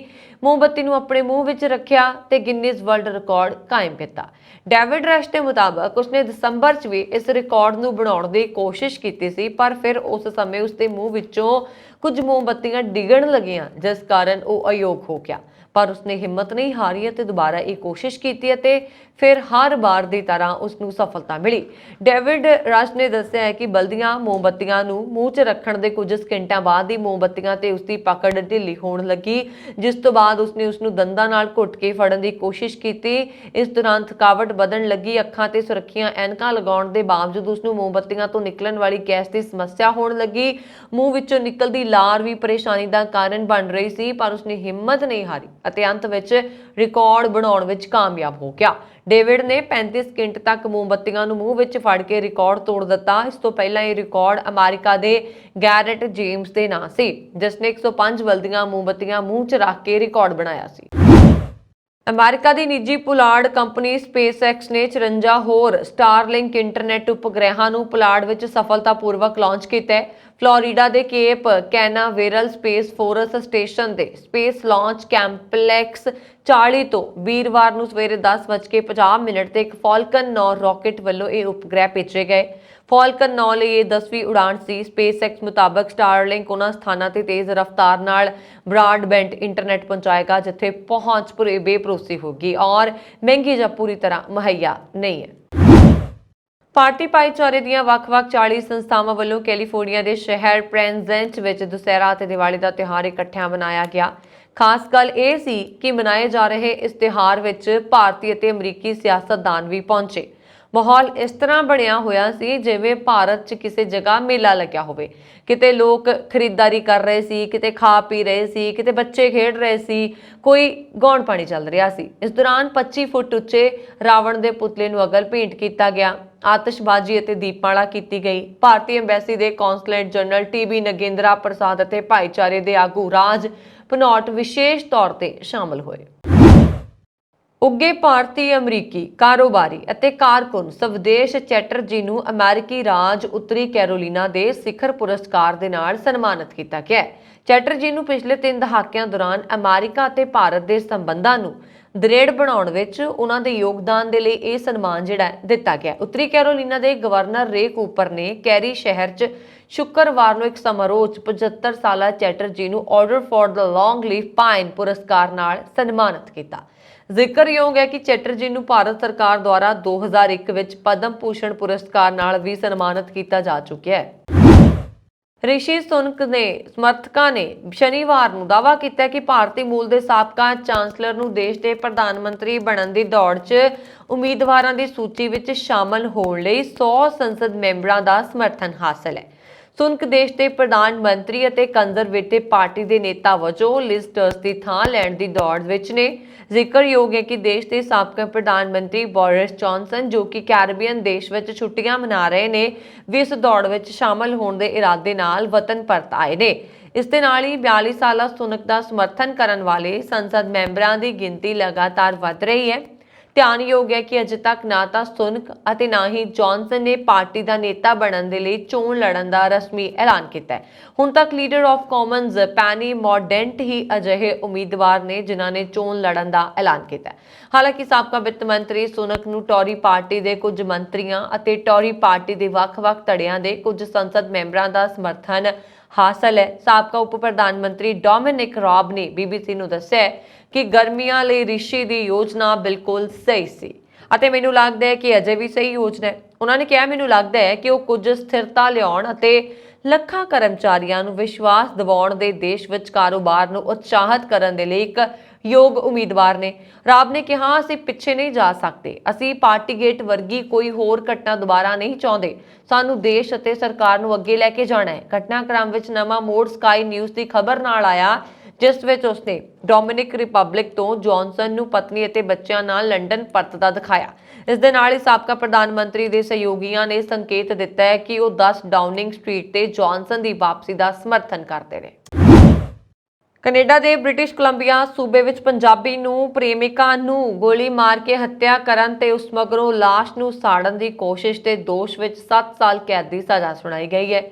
ਮੋਮਬੱਤੀ ਨੂੰ ਆਪਣੇ ਮੂੰਹ ਵਿੱਚ ਰੱਖਿਆ ਤੇ ਗਿਨੀਜ਼ ਵਰਲਡ ਰਿਕਾਰਡ ਕਾਇਮ ਕੀਤਾ। ਡੇਵਿਡ ਰਸ਼ ਦੇ ਮੁਤਾਬਕ ਉਸਨੇ ਦਸੰਬਰ 'ਚ ਵੀ ਇਸ ਰਿਕਾਰਡ ਨੂੰ ਬਣਾਉਣ ਦੀ ਕੋਸ਼ਿਸ਼ ਕੀਤੀ ਸੀ, ਪਰ ਫਿਰ ਉਸ ਸਮੇਂ ਉਸਦੇ ਮੂੰਹ ਵਿੱਚੋਂ ਕੁਝ ਮੋਮਬੱਤੀਆਂ ਡਿੱਗਣ ਲੱਗੀਆਂ, ਜਿਸ ਕਾਰਨ ਉਹ ਅਯੋਗ ਹੋ ਗਿਆ। ਪਰ ਉਸਨੇ ਹਿੰਮਤ ਨਹੀਂ ਹਾਰੀ ਅਤੇ ਦੁਬਾਰਾ ਇਹ ਕੋਸ਼ਿਸ਼ ਕੀਤੀ ਅਤੇ ਫਿਰ ਹਰ ਵਾਰ ਦੀ ਤਰ੍ਹਾਂ ਉਸ ਨੂੰ ਸਫਲਤਾ ਮਿਲੀ। ਡੇਵਿਡ ਰਸ਼ ਨੇ ਦੱਸਿਆ ਕਿ ਬਲਦੀਆਂ ਮੋਮਬੱਤੀਆਂ ਨੂੰ ਮੂੰਹ 'ਚ ਰੱਖਣ ਦੇ ਕੁਝ ਸਕਿੰਟਾਂ ਬਾਅਦ ਹੀ ਮੋਮਬੱਤੀਆਂ ਤੇ ਉਸਦੀ ਪਕੜ ਢਿੱਲੀ ਹੋਣ ਲੱਗੀ, ਜਿਸ ਤੋਂ ਬਾਅਦ ਉਸਨੇ ਉਸ ਨੂੰ ਦੰਦਾਂ ਨਾਲ ਘੁੱਟ ਕੇ ਫੜਨ ਦੀ ਕੋਸ਼ਿਸ਼ ਕੀਤੀ। ਇਸ ਦੌਰਾਨ ਥਕਾਵਟ ਵਧਣ ਲੱਗੀ। ਅੱਖਾਂ ਤੇ ਸੁਰੱਖਿਆ ਐਨਕਾਂ ਲਗਾਉਣ ਦੇ ਬਾਵਜੂਦ ਉਸ ਨੂੰ ਮੋਮਬੱਤੀਆਂ ਤੋਂ ਨਿਕਲਣ ਵਾਲੀ ਗੈਸ ਦੀ ਸਮੱਸਿਆ ਹੋਣ ਲੱਗੀ। ਮੂੰਹ ਵਿੱਚੋਂ ਨਿਕਲਦੀ ਲਾਰ ਵੀ ਪਰੇਸ਼ਾਨੀ ਦਾ ਕਾਰਨ ਬਣ ਰਹੀ ਸੀ, ਪਰ ਉਸਨੇ ਹਿੰਮਤ ਨਹੀਂ ਹਾਰੀ ਅਤੇ ਅੰਤ ਵਿੱਚ ਰਿਕਾਰਡ ਬਣਾਉਣ ਵਿੱਚ ਕਾਮਯਾਬ ਹੋ ਗਿਆ। ਡੇਵਿਡ ਨੇ 35 ਸਕਿੰਟ ਤੱਕ ਮੋਮਬੱਤੀਆਂ ਨੂੰ ਮੂੰਹ ਵਿੱਚ ਫੜ ਕੇ ਰਿਕਾਰਡ ਤੋੜ ਦਿੱਤਾ। ਇਸ ਤੋਂ ਪਹਿਲਾਂ ਇਹ ਰਿਕਾਰਡ ਅਮਰੀਕਾ ਦੇ ਗੈਰਟ ਜੇਮਸ ਦੇ ਨਾਂ ਸੀ, ਜਿਸ ਨੇ 105 ਬਲਦੀਆਂ ਮੋਮਬੱਤੀਆਂ ਮੂੰਹ 'ਚ ਰੱਖ ਕੇ ਰਿਕਾਰਡ ਬਣਾਇਆ ਸੀ। ਅਮਰੀਕਾ ਦੀ ਨਿੱਜੀ ਪੁਲਾੜ ਕੰਪਨੀ ਸਪੇਸਐਕਸ ਨੇ 54 ਹੋਰ ਸਟਾਰਲਿੰਕ ਇੰਟਰਨੈਟ ਉਪਗ੍ਰਹਿਾਂ ਨੂੰ ਪੁਲਾੜ ਵਿੱਚ ਸਫਲਤਾਪੂਰਵਕ ਲਾਂਚ ਕੀਤਾ ਹੈ। ਫਲੋਰੀਡਾ ਦੇ ਕੇਪ ਕੈਨਾਵੇਰਲ ਸਪੇਸ ਫੋਰਸ ਸਟੇਸ਼ਨ ਦੇ ਸਪੇਸ ਲਾਂਚ ਕੰਪਲੈਕਸ 40 ਤੋਂ ਵੀਰਵਾਰ ਨੂੰ ਸਵੇਰੇ 10:50 ਤੇ ਇੱਕ ਫਾਲਕਨ 9 ਰਾਕੇਟ ਵੱਲੋਂ ਇਹ ਉਪਗ੍ਰਹਿ ਭੇਜੇ ਗਏ। ਫਾਲਕਨ 9 ਲਈ ਇਹ 10ਵੀਂ ਉਡਾਨ ਸੀ। SpaceX ਮੁਤਾਬਕ ਸਟਾਰਲਿੰਕ ਉਹਨਾਂ ਸਥਾਨਾਂ ਤੇ ਤੇਜ਼ ਰਫ਼ਤਾਰ ਨਾਲ ਬ੍ਰਾਡਬੈਂਡ ਇੰਟਰਨੈਟ ਪਹੁੰਚਾਏਗਾ ਜਿੱਥੇ ਪਹੁੰਚ ਬੇਭਰੋਸੀ ਹੋਗੀ ਔਰ ਮਹਿੰਗੀ ਜਾਂ ਪੂਰੀ ਤਰ੍ਹਾਂ ਮੁਹੱਈਆ ਨਹੀਂ ਹੈ। ਭਾਰਤੀ ਭਾਈਚਾਰੇ ਦੀਆਂ ਵੱਖ-ਵੱਖ 40 ਸੰਸਥਾਵਾਂ ਵੱਲੋਂ ਕੈਲੀਫੋਰਨੀਆ ਦੇ ਸ਼ਹਿਰ ਪ੍ਰੈਜ਼ੈਂਟ ਵਿੱਚ ਦੁਸਹਿਰਾ ਅਤੇ ਦੀਵਾਲੀ ਦਾ ਤਿਉਹਾਰ ਇਕੱਠਿਆਂ ਮਨਾਇਆ ਗਿਆ। ਖਾਸ ਗੱਲ ਇਹ ਸੀ ਕਿ ਮਨਾਏ ਜਾ ਰਹੇ ਇਸ ਤਿਉਹਾਰ ਵਿੱਚ ਭਾਰਤੀ ਅਤੇ ਅਮਰੀਕੀ ਸਿਆਸਤਦਾਨ ਵੀ ਪਹੁੰਚੇ। ਮਾਹੌਲ ਇਸ ਤਰ੍ਹਾਂ ਬਣਿਆ ਹੋਇਆ ਸੀ ਜਿਵੇਂ ਭਾਰਤ 'ਚ ਕਿਸੇ ਜਗ੍ਹਾ ਮੇਲਾ ਲੱਗਿਆ ਹੋਵੇ। ਕਿਤੇ ਲੋਕ ਖਰੀਦਦਾਰੀ ਕਰ ਰਹੇ ਸੀ, ਕਿਤੇ ਖਾ ਪੀ ਰਹੇ ਸੀ, ਕਿਤੇ ਬੱਚੇ ਖੇਡ ਰਹੇ ਸੀ, ਕੋਈ ਗਾਉਣ ਪਾਣੀ ਚੱਲ ਰਿਹਾ ਸੀ। ਇਸ ਦੌਰਾਨ 25 ਫੁੱਟ ਉੱਚੇ ਰਾਵਣ ਦੇ ਪੁਤਲੇ ਨੂੰ ਅਗਲ ਭੇਂਟ ਕੀਤਾ ਗਿਆ। ਆਤਿਸ਼ਬਾਜ਼ੀ ਅਤੇ ਦੀਪਮਾਲਾ ਕੀਤੀ ਗਈ। ਭਾਰਤੀ ਐਮਬੈਸੀ ਦੇ ਕੌਂਸਲੇਟ ਜਨਰਲ TB ਨਗੇਂਦਰਾ ਪ੍ਰਸਾਦ ਅਤੇ ਭਾਈਚਾਰੇ ਦੇ ਆਗੂ ਰਾਜ ਭਨੌਟ ਵਿਸ਼ੇਸ਼ ਤੌਰ ਤੇ ਸ਼ਾਮਲ ਹੋਏ। ਉੱਗੇ ਭਾਰਤੀ ਅਮਰੀਕੀ ਕਾਰੋਬਾਰੀ ਅਤੇ ਕਾਰਕੁਨ ਸਵਦੇਸ਼ ਚੈਟਰਜੀ ਨੂੰ ਅਮਰੀਕੀ ਰਾਜ ਉੱਤਰੀ ਕੈਰੋਲੀਨਾ ਦੇ ਸਿਖਰ ਪੁਰਸਕਾਰ ਦੇ ਨਾਲ ਸਨਮਾਨਿਤ ਕੀਤਾ ਗਿਆ ਹੈ। ਚੈਟਰਜੀ ਨੂੰ ਪਿਛਲੇ 3 ਦਹਾਕਿਆਂ ਦੌਰਾਨ ਅਮਰੀਕਾ ਅਤੇ ਭਾਰਤ ਦੇ ਸੰਬੰਧਾਂ ਨੂੰ ਦ੍ਰਿੜ ਬਣਾਉਣ ਵਿੱਚ ਉਹਨਾਂ ਦੇ ਯੋਗਦਾਨ ਦੇ ਲਈ ਇਹ ਸਨਮਾਨ ਦਿੱਤਾ ਗਿਆ। ਉੱਤਰੀ ਕੈਰੋਲੀਨਾ ਦੇ ਗਵਰਨਰ ਰੇ ਕੂਪਰ ਨੇ ਕੈਰੀ ਸ਼ਹਿਰ 'ਚ ਸ਼ੁੱਕਰਵਾਰ ਨੂੰ ਇੱਕ ਸਮਾਰੋਹ 'ਚ 75 ਸਾਲਾ ਚੈਟਰਜੀ ਨੂੰ order for the long leaf pine ਪੁਰਸਕਾਰ ਨਾਲ ਸਨਮਾਨਿਤ ਕੀਤਾ। ਜ਼ਿਕਰਯੋਗ ਹੈ ਕਿ ਚੈਟਰਜੀ ਨੂੰ ਭਾਰਤ ਸਰਕਾਰ ਦੁਆਰਾ 2001 ਵਿੱਚ ਪਦਮ ਭੂਸ਼ਣ ਪੁਰਸਕਾਰ ਨਾਲ ਵੀ ਸਨਮਾਨਿਤ ਕੀਤਾ ਜਾ ਚੁੱਕਿਆ ਹੈ। ਰਿਸ਼ੀ ਸੁਨਕ ਦੇ ਸਮਰਥਕਾਂ ਨੇ ਸ਼ਨੀਵਾਰ ਨੂੰ ਦਾਅਵਾ ਕੀਤਾ ਕਿ ਭਾਰਤੀ ਮੂਲ ਦੇ ਸਾਬਕਾ ਚਾਂਸਲਰ ਨੂੰ ਦੇਸ਼ ਦੇ ਪ੍ਰਧਾਨ ਮੰਤਰੀ ਬਣਨ ਦੀ ਦੌੜ 'ਚ ਉਮੀਦਵਾਰਾਂ ਦੀ ਸੂਚੀ ਵਿੱਚ ਸ਼ਾਮਲ ਹੋਣ ਲਈ 100 ਸੰਸਦ ਮੈਂਬਰਾਂ ਦਾ ਸਮਰਥਨ ਹਾਸਲ ਹੈ। ਸੁਨਕ ਦੇਸ਼ ਦੇ ਪ੍ਰਧਾਨ ਮੰਤਰੀ ਅਤੇ ਕੰਜ਼ਰਵੇਟਿਵ ਪਾਰਟੀ ਦੇ ਨੇਤਾ ਵਜੋਂ ਲਿਜ਼ ਟਰਸ ਦੀ ਥਾਂ ਲੈਣ ਦੀ ਦੌੜ ਵਿੱਚ ਨੇ। ਜ਼ਿਕਰਯੋਗ ਹੈ ਕਿ ਦੇਸ਼ ਦੇ ਸਾਬਕਾ ਪ੍ਰਧਾਨ ਮੰਤਰੀ ਬੋਰਿਸ ਜੌਨਸਨ ਜੋ ਕਿ ਕੈਰੀਬੀਅਨ ਦੇਸ਼ ਵਿੱਚ ਛੁੱਟੀਆਂ ਮਨਾ ਰਹੇ ਨੇ ਵੀ ਇਸ ਦੌੜ ਵਿੱਚ ਸ਼ਾਮਲ ਹੋਣ ਦੇ ਇਰਾਦੇ ਨਾਲ ਵਤਨ ਪਰਤ ਆਏ ਨੇ। ਇਸ ਦੇ ਨਾਲ ਹੀ 42 ਸਾਲਾ ਸੁਨਕ ਦਾ ਸਮਰਥਨ ਕਰਨ ਵਾਲੇ ਸੰਸਦ ਮੈਂਬਰਾਂ ਦੀ ਗਿਣਤੀ ਲਗਾਤਾਰ ਵਧ ਰਹੀ ਹੈ। ਧਿਆਨਯੋਗ ਹੈ ਕਿ ਅਜੇ ਤੱਕ ਨਾ ਤਾਂ ਸੁਨਕ ਅਤੇ ਨਾ ਹੀ ਜੌਨਸਨ ਨੇ ਪਾਰਟੀ ਦਾ ਨੇਤਾ ਬਣਨ ਦੇ ਲਈ ਚੋਣ ਲੜਨ ਦਾ ਰਸਮੀ ਐਲਾਨ ਕੀਤਾ ਹੈ। ਹੁਣ ਤੱਕ ਲੀਡਰ ਆਫ ਕਾਮਨਜ਼ ਪੈਨੀ ਮੋਰਡੈਂਟ ਹੀ ਅਜਿਹੇ ਉਮੀਦਵਾਰ ਨੇ ਜਿਨ੍ਹਾਂ ਨੇ ਚੋਣ ਲੜਨ ਦਾ ਐਲਾਨ ਕੀਤਾ ਹੈ। ਹਾਲਾਂਕਿ ਸਾਬਕਾ ਵਿੱਤ ਮੰਤਰੀ ਸੁਨਕ ਨੂੰ ਟੋਰੀ ਪਾਰਟੀ ਦੇ ਕੁਝ ਮੰਤਰੀਆਂ ਅਤੇ ਟੋਰੀ ਪਾਰਟੀ ਦੇ ਵੱਖ-ਵੱਖ ਧੜਿਆਂ ਦੇ ਕੁਝ ਸੰਸਦ ਮੈਂਬਰਾਂ ਦਾ ਸਮਰਥਨ ਹਾਸਲ ਹੈ। ਸਾਬਕਾ ਉਪ ਪ੍ਰਧਾਨ ਮੰਤਰੀ ਡੋਮਿਨਿਕ ਰਾਬ ਨੇ BBC ਨੂੰ ਦੱਸਿਆ ਕਿ ਗਰਮੀਆਂ ਲਈ ਰਿਸ਼ੀ ਦੀ ਯੋਜਨਾ ਬਿਲਕੁਲ ਸਹੀ ਸੀ ਅਤੇ ਮੈਨੂੰ ਲੱਗਦਾ ਹੈ ਕਿ ਅਜੇ ਵੀ ਸਹੀ ਯੋਜਨਾ ਹੈ। ਉਹਨਾਂ ਨੇ ਕਿਹਾ ਮੈਨੂੰ ਲੱਗਦਾ ਹੈ ਕਿ ਉਹ ਕੁਝ ਸਥਿਰਤਾ ਲਿਆਉਣ ਅਤੇ ਲੱਖਾਂ ਕਰਮਚਾਰੀਆਂ ਨੂੰ ਵਿਸ਼ਵਾਸ ਦਿਵਾਉਣ ਦੇ ਦੇਸ਼ ਵਿੱਚ ਕਾਰੋਬਾਰ ਨੂੰ ਉਤਸ਼ਾਹਿਤ ਕਰਨ ਦੇ ਲਈ ਇੱਕ ਯੋਗ ਉਮੀਦਵਾਰ ਨੇ। ਰਾਬ ਨੇ ਕਿਹਾ ਅਸੀਂ ਪਿੱਛੇ ਨਹੀਂ ਜਾ ਸਕਦੇ। ਅਸੀਂ ਪਾਰਟੀਗੇਟ ਵਰਗੀ ਕੋਈ ਹੋਰ ਘਟਨਾ ਦੁਬਾਰਾ ਨਹੀਂ ਚਾਹੁੰਦੇ। ਸਾਨੂੰ ਦੇਸ਼ ਅਤੇ ਸਰਕਾਰ ਨੂੰ ਅੱਗੇ ਲੈ ਕੇ ਜਾਣਾ ਹੈ। ਘਟਨਾਕ੍ਰਮ ਵਿੱਚ ਨਵਾਂ ਮੋੜ ਸਕਾਈ ਨਿਊਜ਼ ਦੀ ਖਬਰ ਨਾਲ ਆਇਆ ਜਿਸ ਵਿੱਚ ਉਸਨੇ ਡੋਮਿਨਿਕ ਰਿਪਬਲਿਕ ਤੋਂ ਜੌਨਸਨ ਨੂੰ ਪਤਨੀ ਅਤੇ ਬੱਚਿਆਂ ਨਾਲ ਲੰਡਨ ਪਰਤਦਾ ਦਿਖਾਇਆ। ਇਸ ਦੇ ਨਾਲ ਹੀ ਸਾਬਕਾ ਪ੍ਰਧਾਨ ਮੰਤਰੀ ਦੇ ਸਹਿਯੋਗੀਆਂ ਨੇ ਸੰਕੇਤ ਦਿੱਤਾ ਹੈ ਕਿ ਉਹ 10 ਡਾਊਨਿੰਗ ਸਟਰੀਟ ਤੇ ਜੌਨਸਨ ਦੀ ਵਾਪਸੀ ਦਾ ਸਮਰਥਨ ਕਰਦੇ ਨੇ। ਕੈਨੇਡਾ ਦੇ ਬ੍ਰਿਟਿਸ਼ ਕੋਲੰਬੀਆ ਸੂਬੇ ਵਿੱਚ ਪੰਜਾਬੀ ਨੂੰ ਪ੍ਰੇਮਿਕਾ ਨੂੰ ਗੋਲੀ ਮਾਰ ਕੇ ਹੱਤਿਆ ਕਰਨ ਤੇ ਉਸ ਮਗਰੋਂ ਲਾਸ਼ ਨੂੰ ਸਾੜਨ ਦੀ ਕੋਸ਼ਿਸ਼ ਦੇ ਦੋਸ਼ ਵਿੱਚ 7 ਸਾਲ ਕੈਦ ਦੀ ਸਜ਼ਾ ਸੁਣਾਈ ਗਈ ਹੈ।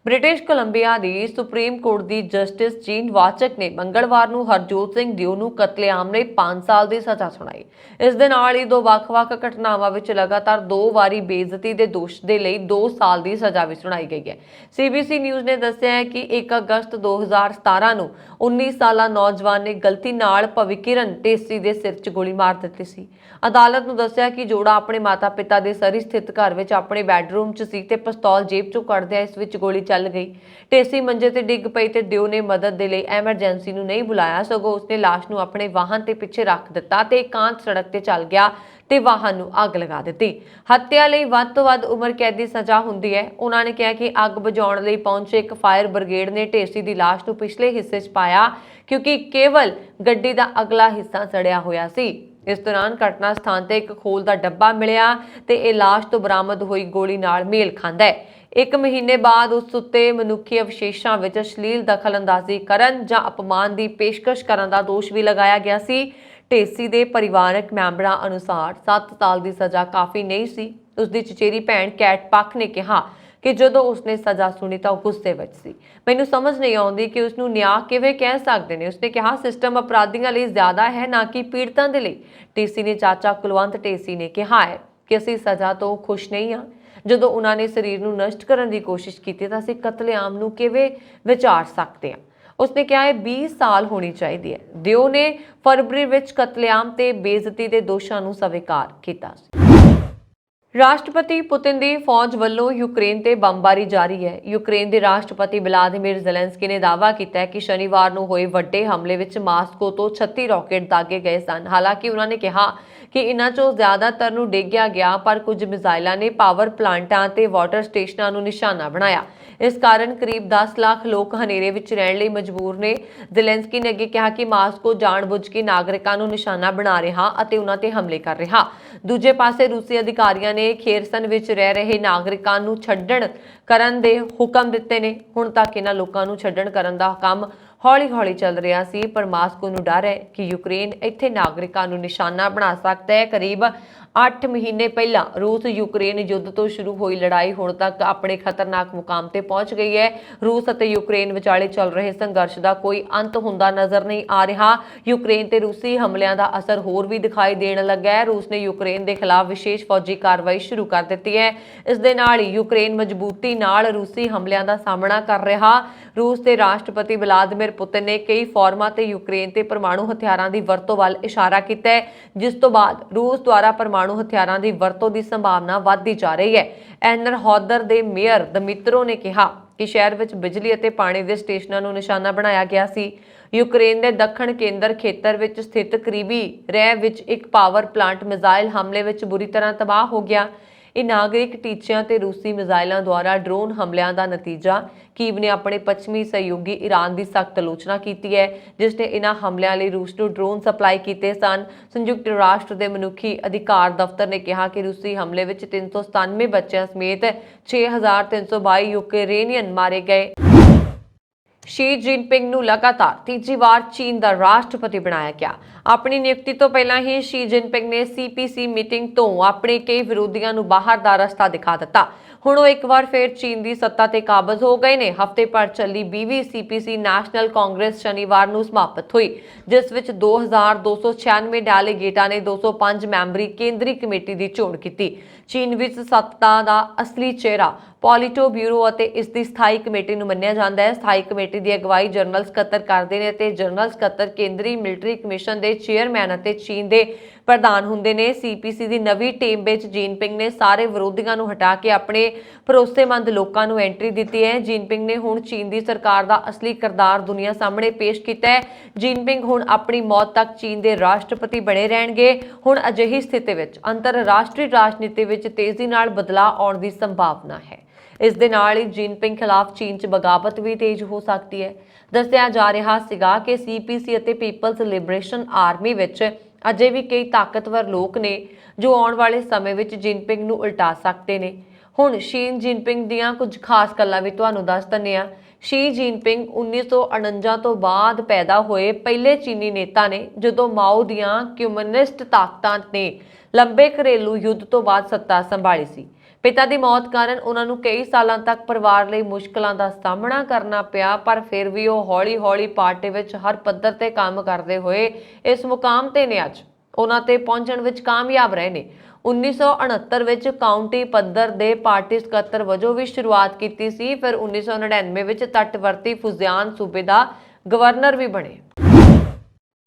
ਬ੍ਰਿਟਿਸ਼ ਕੋਲੰਬੀਆ ਦੀ ਸੁਪਰੀਮ ਕੋਰਟ ਦੀ ਜਸਟਿਸ ਜੀਨ ਵਾਚਕ ਨੇ ਮੰਗਲਵਾਰ ਨੂੰ ਹਰਜੋਤ ਸਿੰਘ ਦਿਓ ਨੂੰ ਕਤਲੇਆਮ ਲਈ 5 ਸਾਲ ਦੀ ਸਜ਼ਾ ਸੁਣਾਈ। ਇਸ ਦੇ ਨਾਲ ਹੀ 2 ਵੱਖ-ਵੱਖ ਘਟਨਾਵਾਂ ਵਿੱਚ ਲਗਾਤਾਰ 2 ਵਾਰੀ ਬੇਇੱਜ਼ਤੀ ਦੇ ਦੋਸ਼ ਦੇ ਲਈ 2 ਸਾਲ ਦੀ ਸਜ਼ਾ ਵੀ ਸੁਣਾਈ ਗਈ ਹੈ। CBC ਨਿਊਜ਼ ਨੇ ਦੱਸਿਆ ਹੈ ਕਿ 1 ਅਗਸਤ 2017 ਨੂੰ 19 ਸਾਲਾ ਨੌਜਵਾਨ ਨੇ ਗਲਤੀ ਨਾਲ ਭਵਿਕਿਰਨ ਢੇਸੀ ਦੇ ਸਿਰ 'ਚ ਗੋਲੀ ਮਾਰ ਦਿੱਤੀ ਸੀ। ਅਦਾਲਤ ਨੂੰ ਦੱਸਿਆ ਕਿ ਜੋੜਾ ਆਪਣੇ ਮਾਤਾ-ਪਿਤਾ ਦੇ ਸਰੀ ਸਥਿਤ ਘਰ ਵਿੱਚ ਆਪਣੇ ਬੈਡਰੂਮ 'ਚ ਸੀ ਤੇ ਪਿਸਤੌਲ ਜੇਬ 'ਚੋਂ ਕੱਢਦਿਆਂ ਇਸ ਵਿੱਚ ਗੋਲੀ ਚੱਲ ਗਈ। ਢੇਸੀ ਮੰਜੇ ਤੇ ਡਿੱਗ ਪਈ ਤੇ ਦਿਓ ਨੇ ਮਦਦ ਦੇ ਲਈ ਐਮਰਜੈਂਸੀ ਨੂੰ ਨਹੀਂ ਬੁਲਾਇਆ ਸਗੋਂ ਉਸਨੇ ਲਾਸ਼ ਨੂੰ ਆਪਣੇ ਵਾਹਨ ਤੇ ਪਿੱਛੇ ਰੱਖ ਦਿੱਤਾ ਤੇ ਇਕਾਂਤ ਸੜਕ ਤੇ ਚੱਲ ਗਿਆ ਤੇ ਵਾਹਨ ਨੂੰ ਅੱਗ ਲਗਾ ਦਿੱਤੀ। ਹੱਤਿਆ ਲਈ ਵੱਧ ਤੋਂ ਵੱਧ ਉਮਰ ਕੈਦ ਦੀ ਸਜ਼ਾ ਹੁੰਦੀ ਹੈ। ਉਹਨਾਂ ਨੇ ਕਿਹਾ ਕਿ ਅੱਗ ਬੁਝਾਉਣ ਲਈ ਪਹੁੰਚੇ ਇੱਕ ਫਾਇਰ ਬ੍ਰਿਗੇਡ ਨੇ ਢੇਸੀ ਦੀ ਲਾਸ਼ ਨੂੰ ਪਿਛਲੇ ਹਿੱਸੇ 'ਚ ਪਾਇਆ ਕਿਉਂਕਿ ਕੇਵਲ ਗੱਡੀ ਦਾ ਅਗਲਾ ਹਿੱਸਾ ਸੜਿਆ ਹੋਇਆ ਸੀ। ਇਸ ਦੌਰਾਨ ਘਟਨਾ ਸਥਾਨ ਤੇ ਇੱਕ ਖੋਲ ਦਾ ਡੱਬਾ ਮਿਲਿਆ ਤੇ ਇਹ ਲਾਸ਼ ਤੋਂ ਬਰਾਮਦ ਹੋਈ ਗੋਲੀ ਨਾਲ ਮੇਲ ਖਾਂਦਾ ਹੈ। 1 ਮਹੀਨੇ ਬਾਅਦ ਉਸ ਉੱਤੇ ਮਨੁੱਖੀ ਅਵਸ਼ੇਸ਼ਾਂ ਵਿੱਚ ਅਸ਼ਲੀਲ ਦਖਲਅੰਦਾਜ਼ੀ ਕਰਨ ਜਾਂ ਅਪਮਾਨ ਦੀ ਪੇਸ਼ਕਸ਼ ਕਰਨ ਦਾ ਦੋਸ਼ ਵੀ ਲਗਾਇਆ ਗਿਆ ਸੀ। ਢੇਸੀ ਦੇ ਪਰਿਵਾਰਕ ਮੈਂਬਰਾਂ ਅਨੁਸਾਰ 7 ਸਾਲ ਦੀ ਸਜ਼ਾ ਕਾਫੀ ਨਹੀਂ ਸੀ। ਉਸ ਦੀ ਚਚੇਰੀ ਭੈਣ ਕੈਟ ਪੱਖ ਨੇ ਕਿਹਾ ਕਿ ਜਦੋਂ ਉਸਨੇ ਸਜ਼ਾ ਸੁਣੀ ਤਾਂ ਉਹ ਗੁੱਸੇ ਵਿੱਚ ਸੀ। ਮੈਨੂੰ ਸਮਝ ਨਹੀਂ ਆਉਂਦੀ ਕਿ ਉਸ ਨੂੰ ਨਿਆਂ ਕਿਵੇਂ ਕਹਿ ਸਕਦੇ ਨੇ। ਉਸਨੇ ਕਿਹਾ ਸਿਸਟਮ ਅਪਰਾਧੀਆਂ ਲਈ ਜ਼ਿਆਦਾ ਹੈ ਨਾ ਕਿ ਪੀੜਤਾਂ ਦੇ ਲਈ। ਢੇਸੀ ਨੇ ਚਾਚਾ ਕੁਲਵੰਤ ਢੇਸੀ ਨੇ ਕਿਹਾ ਹੈ ਕਿ ਅਸੀਂ ਸਜ਼ਾ ਤੋਂ ਖੁਸ਼ ਨਹੀਂ ਹਾਂ। ਜਦੋਂ ਉਹਨਾਂ ਨੇ ਸਰੀਰ ਨੂੰ ਨਸ਼ਟ ਕਰਨ ਦੀ ਕੋਸ਼ਿਸ਼ ਕੀਤੀ ਤਾਂ ਅਸੀਂ ਕਤਲੇਆਮ ਨੂੰ ਕਿਵੇਂ ਵਿਚਾਰ ਸਕਦੇ ਹਾਂ। ਉਸਨੇ ਕਿਹਾ ਹੈ 20 ਸਾਲ ਹੋਣੀ ਚਾਹੀਦੀ ਹੈ। ਦਿਓ ਨੇ ਫਰਵਰੀ ਵਿੱਚ ਕਤਲੇਆਮ ਤੇ ਬੇਇੱਜ਼ਤੀ ਦੇ ਦੋਸ਼ਾਂ ਨੂੰ ਸਵੀਕਾਰ ਕੀਤਾ ਸੀ। ਰਾਸ਼ਟਰਪਤੀ ਪੁਤਿਨ ਦੀ ਫੌਜ ਵੱਲੋਂ ਯੂਕਰੇਨ ਤੇ ਬੰਬਾਰੀ ਜਾਰੀ ਹੈ। ਯੂਕਰੇਨ ਦੇ ਰਾਸ਼ਟਰਪਤੀ ਵਲਾਦੀਮੀਰ ਜ਼ੈਲੈਂਸਕੀ ਨੇ ਦਾਅਵਾ ਕੀਤਾ ਹੈ ਕਿ ਸ਼ਨੀਵਾਰ ਨੂੰ ਹੋਏ ਵੱਡੇ ਹਮਲੇ ਵਿੱਚ ਮਾਸਕੋ ਤੋਂ 36 ਰਾਕੇਟ ਦਾਗੇ ਗਏ ਸਨ। ਹਾਲਾਂਕਿ ਉਹਨਾਂ ਨੇ ਕਿਹਾ ਕਿ ਇਨ੍ਹਾਂ ਚੋਂ ਜ਼ਿਆਦਾਤਰ ਨੂੰ ਡੇਗਿਆ ਗਿਆ, ਪਰ ਕੁਝ ਮਿਜ਼ਾਈਲਾਂ ਨੇ ਪਾਵਰ ਪਲਾਂਟਾਂ ਤੇ ਵਾਟਰ ਸਟੇਸ਼ਨਾਂ ਨੂੰ ਨਿਸ਼ਾਨਾ ਬਣਾਇਆ। ਇਸ ਕਾਰਨ ਕਰੀਬ 10 ਲੱਖ ਲੋਕ ਹਨੇਰੇ ਵਿੱਚ ਰਹਿਣ ਲਈ ਮਜਬੂਰ ਨੇ। ਜ਼ੈਲੈਂਸਕੀ ਨੇ ਅੱਗੇ ਕਿਹਾ ਕਿ ਮਾਸਕੋ ਜਾਣਬੁੱਝ ਕੇ ਨਾਗਰਿਕਾਂ ਨੂੰ ਨਿਸ਼ਾਨਾ ਬਣਾ ਰਿਹਾ ਅਤੇ ਉਹਨਾਂ ਤੇ ਹਮਲੇ ਕਰ ਰਿਹਾ। ਦੂਜੇ ਪਾਸੇ ਰੂਸੀ ਅਧਿਕਾਰੀਆਂ ਨੇ ਖੇਰਸਨ ਵਿੱਚ ਰਹਿ ਰਹੇ ਨਾਗਰਿਕਾਂ ਨੂੰ ਛੱਡਣ ਕਰਨ ਦੇ ਹੁਕਮ ਦਿੱਤੇ ਨੇ। ਹੁਣ ਤੱਕ ਇਹਨਾਂ ਲੋਕਾਂ ਨੂੰ ਛੱਡਣ ਕਰਨ ਦਾ ਕੰਮ ਹੌਲੀ-ਹੌਲੀ ਚੱਲ ਰਿਹਾ ਸੀ, ਪਰ ਮਾਸਕੋ ਨੂੰ ਡਰ ਹੈ ਕਿ ਯੂਕਰੇਨ ਇੱਥੇ ਨਾਗਰਿਕਾਂ ਨੂੰ ਨਿਸ਼ਾਨਾ ਬਣਾ ਸਕਦਾ ਹੈ। ਕਰੀਬ 8 ਮਹੀਨੇ ਪਹਿਲਾਂ ਰੂਸ ਯੂਕਰੇਨ ਯੁੱਧ ਤੋਂ ਸ਼ੁਰੂ ਹੋਈ ਲੜਾਈ ਹੁਣ ਤੱਕ ਆਪਣੇ ਖਤਰਨਾਕ ਮੁਕਾਮ ਤੇ ਪਹੁੰਚ ਗਈ ਹੈ। ਰੂਸ ਅਤੇ ਯੂਕਰੇਨ ਵਿਚਾਲੇ ਚੱਲ ਰਹੇ ਸੰਘਰਸ਼ ਦਾ ਕੋਈ ਅੰਤ ਹੁੰਦਾ ਨਜ਼ਰ ਨਹੀਂ ਆ ਰਿਹਾ। ਯੂਕਰੇਨ ਤੇ ਰੂਸੀ ਹਮਲਿਆਂ ਦਾ ਅਸਰ ਹੋਰ ਵੀ ਦਿਖਾਈ ਦੇਣ ਲੱਗਾ ਹੈ। ਰੂਸ ਨੇ ਯੂਕਰੇਨ ਦੇ ਖਿਲਾਫ ਵਿਸ਼ੇਸ਼ ਫੌਜੀ ਕਾਰਵਾਈ ਸ਼ੁਰੂ ਕਰ ਦਿੱਤੀ ਹੈ। ਇਸ ਦੇ ਨਾਲ ਹੀ ਯੂਕਰੇਨ ਮਜ਼ਬੂਤੀ ਨਾਲ ਰੂਸੀ ਹਮਲਿਆਂ ਦਾ ਸਾਹਮਣਾ ਕਰ ਰਿਹਾ। ਰੂਸ ਦੇ ਰਾਸ਼ਟਰਪਤੀ ਵਲਾਦੀਮੀਰ ਪੁਤਿਨ ਨੇ ਕਈ ਫੋਰਮਾਂ ਤੇ ਯੂਕਰੇਨ ਤੇ ਪਰਮਾਣੂ ਹਥਿਆਰਾਂ ਦੀ ਵਰਤੋਂ ਵੱਲ ਇਸ਼ਾਰਾ ਕੀਤਾ ਹੈ, ਜਿਸ ਤੋਂ ਬਾਅਦ ਰੂਸ ਦੁਆਰਾ ਪਰਮਾਣੂ ਹਥਿਆਰਾਂ ਦੀ ਵਰਤੋਂ ਦੀ ਸੰਭਾਵਨਾ ਵਧਦੀ ਜਾ ਰਹੀ ਹੈ। ਐਨਰਹੌਦਰ ਦੇ ਮੇਅਰ ਦਮਿਤਰੋ ਨੇ ਕਿਹਾ ਕਿ ਸ਼ਹਿਰ ਵਿੱਚ ਬਿਜਲੀ ਅਤੇ ਪਾਣੀ ਦੇ ਸਟੇਸ਼ਨਾਂ ਨੂੰ ਨਿਸ਼ਾਨਾ ਬਣਾਇਆ ਗਿਆ ਸੀ। ਯੂਕਰੇਨ ਦੇ ਦੱਖਣ ਕੇਂਦਰ ਖੇਤਰ ਵਿੱਚ ਸਥਿਤ ਕਰੀਬੀ ਰਹਿ ਵਿੱਚ ਇੱਕ ਪਾਵਰ ਪਲਾਂਟ ਮਿਜ਼ਾਈਲ ਹਮਲੇ ਵਿੱਚ ਬੁਰੀ ਤਰ੍ਹਾਂ ਤਬਾਹ ਹੋ ਗਿਆ। ਇਹ ਨਾਗਰਿਕ ਟੀਚਿਆਂ ਤੇ ਰੂਸੀ ਮਿਜ਼ਾਈਲਾਂ ਦੁਆਰਾ ਡਰੋਨ ਹਮਲਿਆਂ ਦਾ ਨਤੀਜਾ। ਕੀਵ ਨੇ ਆਪਣੇ ਪੱਛਮੀ ਸਹਿਯੋਗੀ ਈਰਾਨ ਦੀ ਸਖਤ ਆਲੋਚਨਾ ਕੀਤੀ ਹੈ, ਜਿਸ ਨੇ ਇਹਨਾਂ ਹਮਲਿਆਂ ਲਈ ਰੂਸ ਨੂੰ ਡਰੋਨ ਸਪਲਾਈ ਕੀਤੇ ਸਨ। ਸੰਯੁਕਤ ਰਾਸ਼ਟਰ ਦੇ ਮਨੁੱਖੀ ਅਧਿਕਾਰ ਦਫ਼ਤਰ ਨੇ ਕਿਹਾ ਕਿ ਰੂਸੀ ਹਮਲੇ ਵਿੱਚ 397 ਬੱਚਿਆਂ ਸਮੇਤ 6322 ਯੂਕਰੇਨੀਅਨ ਮਾਰੇ ਗਏ। ਸ਼ੀ ਜਿਨਪਿੰਗ ਨੂੰ ਲਗਾਤਾਰ ਤੀਜੀ ਵਾਰ ਚੀਨ ਦਾ ਰਾਸ਼ਟਰਪਤੀ ਬਣਾਇਆ ਗਿਆ। ਆਪਣੀ ਨਿਯੁਕਤੀ ਤੋਂ ਪਹਿਲਾਂ ਹੀ ਸ਼ੀ ਜਿਨਪਿੰਗ ਨੇ ਸੀਪੀਸੀ ਮੀਟਿੰਗ ਤੋਂ ਆਪਣੇ ਕਈ ਵਿਰੋਧੀਆਂ ਨੂੰ ਬਾਹਰ ਦਾ ਰਸਤਾ ਦਿਖਾ ਦਿੱਤਾ। ਹੁਣ ਉਹ ਇੱਕ ਵਾਰ ਫਿਰ ਚੀਨ ਦੀ ਸੱਤਾ ਤੇ ਕਾਬਜ਼ ਹੋ ਗਏ ਨੇ। ਹਫ਼ਤੇ ਭਰ ਚੱਲੀ 20ਵੀਂ ਸੀਪੀਸੀ ਨੈਸ਼ਨਲ ਕਾਂਗਰਸ ਸ਼ਨੀਵਾਰ ਨੂੰ ਸਮਾਪਤ ਹੋਈ, ਜਿਸ ਵਿੱਚ 2296 ਡੈਲੀਗੇਟਾਂ ਨੇ 205 ਮੈਂਬਰੀ ਕੇਂਦਰੀ ਕਮੇਟੀ ਦੀ ਚੋਣ ਕੀਤੀ। ਚੀਨ ਵਿੱਚ ਸੱਤਾ ਦਾ ਅਸਲੀ ਚਿਹਰਾ ਪੋਲੀਟੋ ਬਿਊਰੋ ਅਤੇ ਇਸ ਦੀ ਸਥਾਈ ਕਮੇਟੀ ਨੂੰ ਮੰਨਿਆ ਜਾਂਦਾ ਹੈ। ਸਥਾਈ ਕਮੇਟੀ ਦੀ ਅਗਵਾਈ ਜਨਰਲ ਸਕੱਤਰ ਕਰਦੇ ਨੇ ਅਤੇ ਜਨਰਲ ਸਕੱਤਰ ਕੇਂਦਰੀ ਮਿਲਟਰੀ ਕਮਿਸ਼ਨ ਦੇ ਚੇਅਰਮੈਨ ਅਤੇ ਚੀਨ ਦੇ ਪ੍ਰਧਾਨ ਹੁੰਦੇ ਨੇ। ਸੀਪੀਸੀ ਦੀ ਨਵੀਂ ਟੀਮ ਵਿੱਚ ਜਿਨਪਿੰਗ ਨੇ ਸਾਰੇ ਵਿਰੋਧੀਆਂ ਨੂੰ ਹਟਾ ਕੇ ਆਪਣੇ ਭਰੋਸੇਮੰਦ ਲੋਕਾਂ ਨੂੰ ਐਂਟਰੀ ਦਿੱਤੀ ਹੈ। ਜਿਨਪਿੰਗ ਨੇ ਹੁਣ ਚੀਨ ਦੀ ਸਰਕਾਰ ਦਾ ਅਸਲੀ ਕਿਰਦਾਰ ਦੁਨੀਆ ਸਾਹਮਣੇ ਪੇਸ਼ ਕੀਤਾ ਹੈ। ਜਿਨਪਿੰਗ ਹੁਣ ਆਪਣੀ ਮੌਤ ਤੱਕ ਚੀਨ ਦੇ ਰਾਸ਼ਟਰਪਤੀ ਬਣੇ ਰਹਿਣਗੇ। ਹੁਣ ਅਜਿਹੀ ਸਥਿਤੀ ਵਿੱਚ ਅੰਤਰਰਾਸ਼ਟਰੀ ਰਾਜਨੀਤੀ ਵਿੱਚ ਤੇਜ਼ੀ ਨਾਲ ਬਦਲਾਅ ਆਉਣ ਦੀ ਸੰਭਾਵਨਾ ਹੈ। ਇਸ ਦੇ ਨਾਲ ਹੀ ਜਿਨਪਿੰਗ ਖਿਲਾਫ ਚੀਨ 'ਚ ਬਗਾਵਤ ਵੀ ਤੇਜ਼ ਹੋ ਸਕਦੀ ਹੈ। ਦੱਸਿਆ ਜਾ ਰਿਹਾ ਸੀਗਾ ਕਿ ਸੀਪੀਸੀ ਅਤੇ ਪੀਪਲਜ਼ ਲਿਬਰੇਸ਼ਨ ਆਰਮੀ ਵਿੱਚ ਅਜੇ ਵੀ ਕਈ ਤਾਕਤਵਰ ਲੋਕ ਨੇ ਜੋ ਆਉਣ ਵਾਲੇ ਸਮੇਂ ਵਿੱਚ ਜਿਨਪਿੰਗ ਨੂੰ ਉਲਟਾ ਸਕਦੇ ਨੇ। ਹੁਣ ਸ਼ੀ ਜਿਨਪਿੰਗ ਦੀਆਂ ਕੁਝ ਖਾਸ ਗੱਲਾਂ ਵੀ ਤੁਹਾਨੂੰ ਦੱਸ ਦਿੰਦੇ ਆ। ਸ਼ੀ ਜਿਨਪਿੰਗ 1949 ਤੋਂ ਬਾਅਦ ਪੈਦਾ ਹੋਏ ਪਹਿਲੇ ਚੀਨੀ ਨੇਤਾ ਨੇ, ਜਦੋਂ ਮਾਓ ਦੀਆਂ ਕਮਿਊਨਿਸਟ ਤਾਕਤਾਂ ਨੇ ਲੰਬੇ ਘਰੇਲੂ ਯੁੱਧ ਤੋਂ ਬਾਅਦ ਸੱਤਾ ਸੰਭਾਲੀ ਸੀ। ਪਿਤਾ ਦੀ ਮੌਤ ਕਾਰਨ ਉਹਨਾਂ ਨੂੰ ਕਈ ਸਾਲਾਂ ਤੱਕ ਪਰਿਵਾਰ ਲਈ ਮੁਸ਼ਕਲਾਂ ਦਾ ਸਾਹਮਣਾ ਕਰਨਾ ਪਿਆ, ਪਰ ਫਿਰ ਵੀ ਉਹ ਹੌਲੀ-ਹੌਲੀ ਪਾਰਟੀ ਵਿੱਚ ਹਰ ਪੱਧਰ ਤੇ ਕੰਮ ਕਰਦੇ ਹੋਏ ਇਸ ਮੁਕਾਮ ਤੇ ਨੇ। ਅੱਜ ਉਹਨਾਂ ਤੇ ਪਹੁੰਚਣ ਵਿੱਚ ਕਾਮਯਾਬ ਰਹੇ ਨੇ। 1969 ਵਿੱਚ ਕਾਉਂਟੀ ਪੱਧਰ ਦੇ ਪਾਰਟੀ ਸਕੱਤਰ ਵਜੋਂ ਵੀ ਸ਼ੁਰੂਆਤ ਕੀਤੀ ਸੀ। ਫਿਰ 1999 ਵਿੱਚ ਤੱਟਵਰਤੀ ਫੁਜ਼ਿਆਨ ਸੂਬੇ ਦਾ ਗਵਰਨਰ ਵੀ ਬਣੇ।